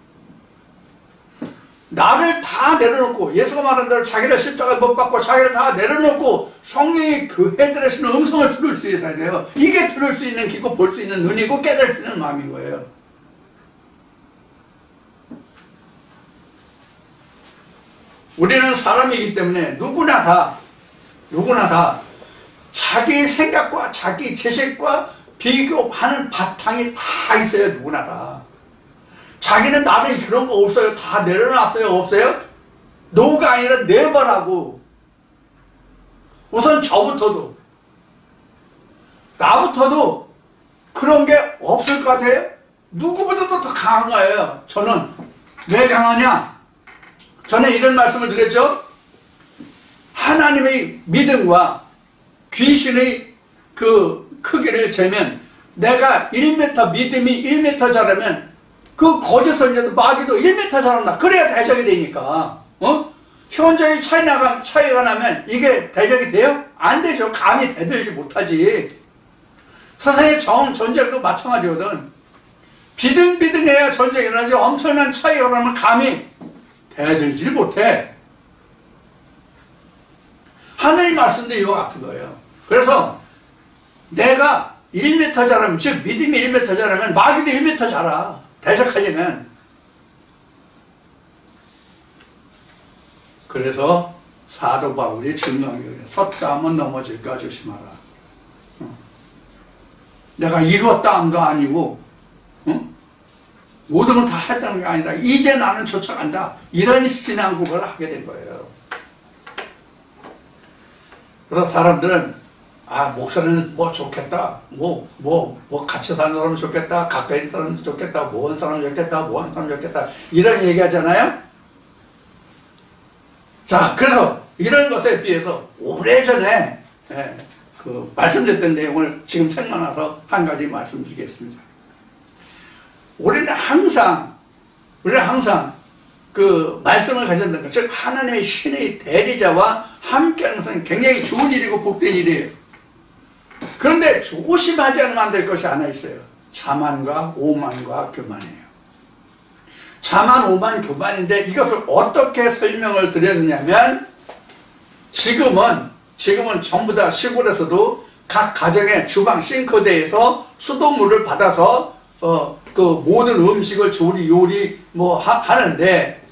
나를 다 내려놓고 예수가 말한 대로 자기를 십자가에 못 박고 자기를 다 내려놓고 성령이 교회들에 주는 음성을 들을 수 있어야 돼요. 이게 들을 수 있는 귀고 볼 수 있는 눈이고 깨달을 수 있는 마음인 거예요. 우리는 사람이기 때문에 누구나 다 자기 생각과 자기 지식과 비교하는 바탕이 다 있어요. 누구나 다. 자기는 나는 그런 거 없어요. 다 내려놨어요. 없어요? 노가 아니라 내버라고. 우선 나부터도 그런 게 없을 것 같아요. 누구보다도 더 강한 거예요. 저는 왜 강하냐? 전에 이런 말씀을 드렸죠. 하나님의 믿음과 귀신의 그 크기를 재면 내가 1m 믿음이 1m 자라면 그 거짓 선지자도 마귀도 1m 자란다. 그래야 대적이 되니까. 현저히 차이가 나면 이게 대적이 돼요? 안 되죠. 감히 대들지 못하지. 세상의 전쟁도 마찬가지거든. 비등비등해야 전쟁이 일어나지. 엄청난 차이가 나면 감히 대들지 못해. 하나님 말씀도 이와 같은 거예요. 그래서 내가 1m 자라면, 즉 믿음이 1m 자라면 마귀도 1m 자라. 대적하려면. 그래서 사도 바울이 증명하기 위해 섰다 하면 넘어질까 조심하라. 내가 이루었다 함도 아니고 모든 걸 다 했다는 게 아니라 이제 나는 쫓아간다. 이런 신앙 고백을 하게 된 거예요. 그래서 사람들은 목사는 뭐 좋겠다. 뭐 같이 사는 사람은 좋겠다. 가까이 있는 사람은 좋겠다. 모은 사람은 좋겠다. 모은 사람은 좋겠다. 이런 얘기 하잖아요. 자, 그래서 이런 것에 비해서 오래전에 말씀드렸던 내용을 지금 생각나서 한 가지 말씀드리겠습니다. 우리는 항상 그 말씀을 가졌던 것, 즉 하나님의 신의 대리자와 함께하는 것은 굉장히 좋은 일이고 복된 일이에요. 그런데 조심하지 않으면 안 될 것이 하나 있어요. 자만과 오만과 교만이에요. 자만, 오만, 교만인데 이것을 어떻게 설명을 드렸느냐면 지금은 전부 다 시골에서도 각 가정의 주방 싱크대에서 수돗물을 받아서 그 모든 음식을 요리 하는데,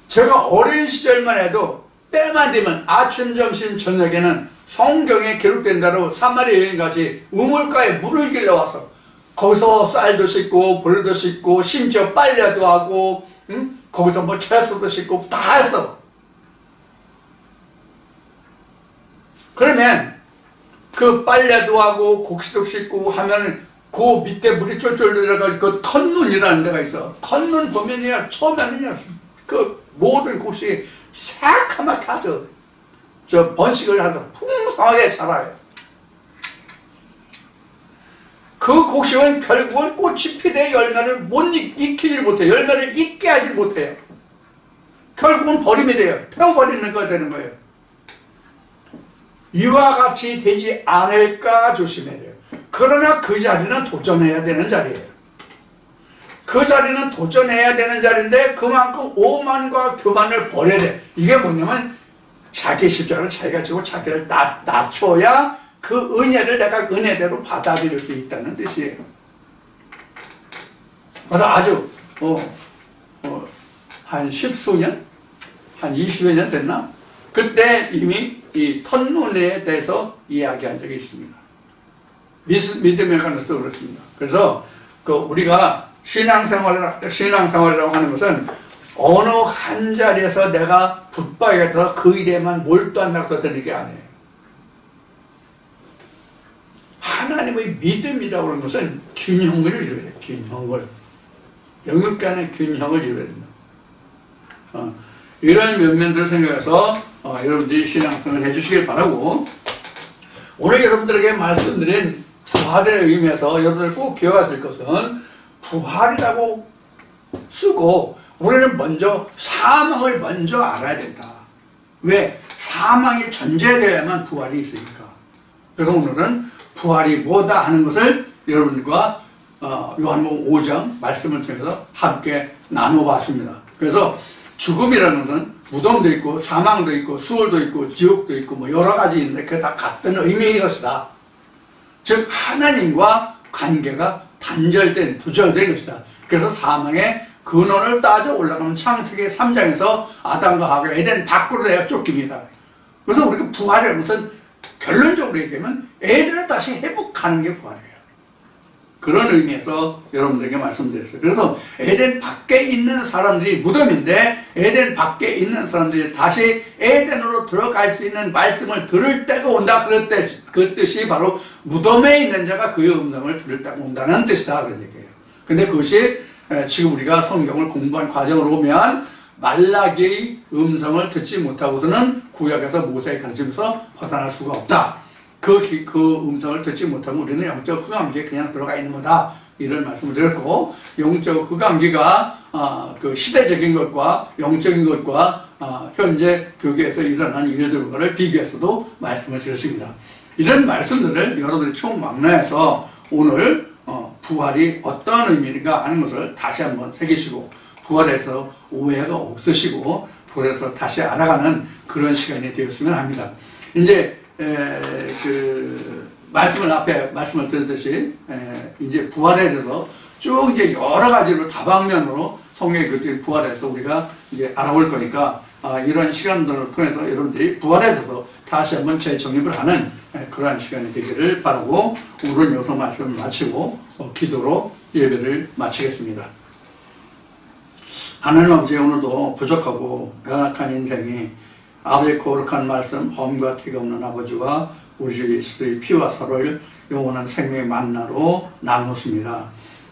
제가 어린 시절만 해도 때만 되면 아침, 점심, 저녁에는 성경에 기록된 대로 사마리아 여인같이 우물가에 물을 길러와서 거기서 쌀도 씻고 볼도 씻고 심지어 빨래도 하고 거기서 채소도 씻고 다 했어. 그러면 그 빨래도 하고 곡식도 씻고 하면 그 밑에 물이 쫄쫄 내려가지고 그 턴눈이라는 데가 있어. 턴눈 보면이야 처음에는요 그 모든 곡식이 새카맣게 아주 저 번식을 하죠. 풍성하게 자라요. 그 곡식은 결국은 꽃이 피되 열매를 못 익히질 못해요. 열매를 익게 하질 못해요. 결국은 버림이 돼요. 태워버리는 거 되는 거예요. 이와 같이 되지 않을까 조심해야 돼요. 그러나 그 자리는 도전해야 되는 자리예요. 그 자리는 도전해야 되는 자리인데 그만큼 오만과 교만을 버려야 돼. 이게 뭐냐면 자기 십자가를 자기가 지고 자기를 낮춰야 그 은혜를 내가 은혜대로 받아들일 수 있다는 뜻이에요. 그래서 아주 한 십수년? 한 20여 년 됐나? 그때 이미 이 턴눈에 대해서 이야기한 적이 있습니다. 믿음에 관해서도 그렇습니다. 그래서 그 우리가 신앙생활이라고 하는 것은 어느 한 자리에서 내가 붙박이가 돼서 그 일에만 몰두한다고 되는 게 아니에요. 하나님의 믿음이라고 하는 것은 균형을 이루어야 돼요. 균형을. 영역 간의 균형을 이루어야 된다. 이런 면면들을 생각해서 여러분들이 신앙생활을 해주시길 바라고, 오늘 여러분들에게 말씀드린 부활의 의미에서 여러분들 꼭 기억하실 것은 부활이라고 쓰고 우리는 먼저 사망을 먼저 알아야 된다. 왜? 사망이 전제되어야만 부활이 있으니까. 그래서 오늘은 부활이 뭐다 하는 것을 여러분과 요한복음 5장 말씀을 통해서 함께 나눠봤습니다. 그래서 죽음이라는 것은 무덤도 있고 사망도 있고 수월도 있고 지옥도 있고 뭐 여러 가지 있는데 그게 다 같은 의미의 것이다. 즉 하나님과 관계가 단절된, 두절된 것이다. 그래서 사망의 근원을 따져 올라가면 창세기 3장에서 아담과 하와가 에덴 밖으로 내가 쫓깁니다. 그래서 우리가 부활이라는 것은 결론적으로 얘기하면 에덴을 다시 회복하는 게 부활이에요. 그런 의미에서 여러분들에게 말씀드렸어요. 그래서 에덴 밖에 있는 사람들이 무덤인데 에덴 밖에 있는 사람들이 다시 에덴으로 들어갈 수 있는 말씀을 들을 때가 온다. 그 뜻이 바로 무덤에 있는 자가 그의 음성을 들을 때가 온다는 뜻이다. 그런 얘기예요. 근데 그것이 지금 우리가 성경을 공부한 과정으로 보면 말라기의 음성을 듣지 못하고서는 구약에서 모세의 가르침에서 벗어날 수가 없다. 그 음성을 듣지 못하면 우리는 영적 흑암기에 그냥 들어가 있는 거다. 이런 말씀을 드렸고, 영적 흑암기가 그 시대적인 것과 영적인 것과 현재 교계에서 일어나는 일들과를 비교해서도 말씀을 드렸습니다. 이런 말씀들을 여러분들이 총망라해서 오늘 부활이 어떤 의미인가 하는 것을 다시 한번 새기시고 부활에서 오해가 없으시고 부활에서 다시 알아가는 그런 시간이 되었으면 합니다. 이제 그 말씀을 앞에 말씀을 드렸듯이 이제 부활에 대해서 쭉 이제 여러 가지로 다방면으로 성경의 그 부활에서 우리가 이제 알아볼 거니까 이런 시간들을 통해서 여러분들이 부활에 대해서 다시 한번 재정립을 하는 그러한 시간이 되기를 바라고 오늘 여기서 말씀을 마치고 기도로 예배를 마치겠습니다. 하나님 아버지, 오늘도 부족하고 연약한 인생이 아버지의 거룩한 말씀, 험과 티가 없는 아버지와 우리 주 예수의 피와 살을 영원한 생명의 만나로 나누었습니다.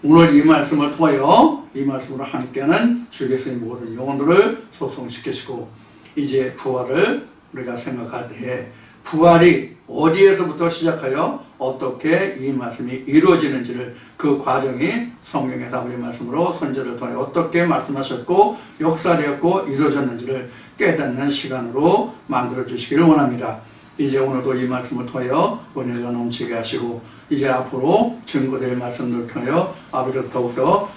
오늘 이 말씀을 통하여 이 말씀으로 함께하는 주께서의 모든 영혼들을 소송시키시고 이제 부활을 우리가 생각할 때에 부활이 어디에서부터 시작하여 어떻게 이 말씀이 이루어지는지를 그 과정이 성경에서 아버지의 말씀으로 선지자를 통해 어떻게 말씀하셨고 역사되었고 이루어졌는지를 깨닫는 시간으로 만들어 주시기를 원합니다. 이제 오늘도 이 말씀을 통하여 은혜가 넘치게 하시고 이제 앞으로 증거될 말씀들을 통하여 아버지를 더욱더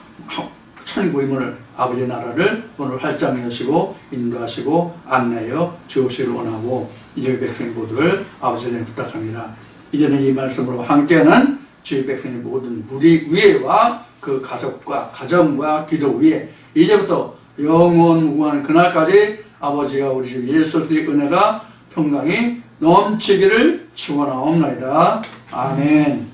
천국의 문을 아버지의 나라를 오늘 활짝 여시고 인도하시고 안내하여 주옵시기를 원하고 이제 백성의 모두를 아버지를 부탁합니다. 이제는 이 말씀으로 함께하는 주의 백성의 모든 무리 위에와 그 가족과 가정과 기도 위에 이제부터 영원무궁한 그날까지 아버지가 우리 주 예수 그리스도의 은혜가 평강이 넘치기를 축원하옵나이다. 아멘.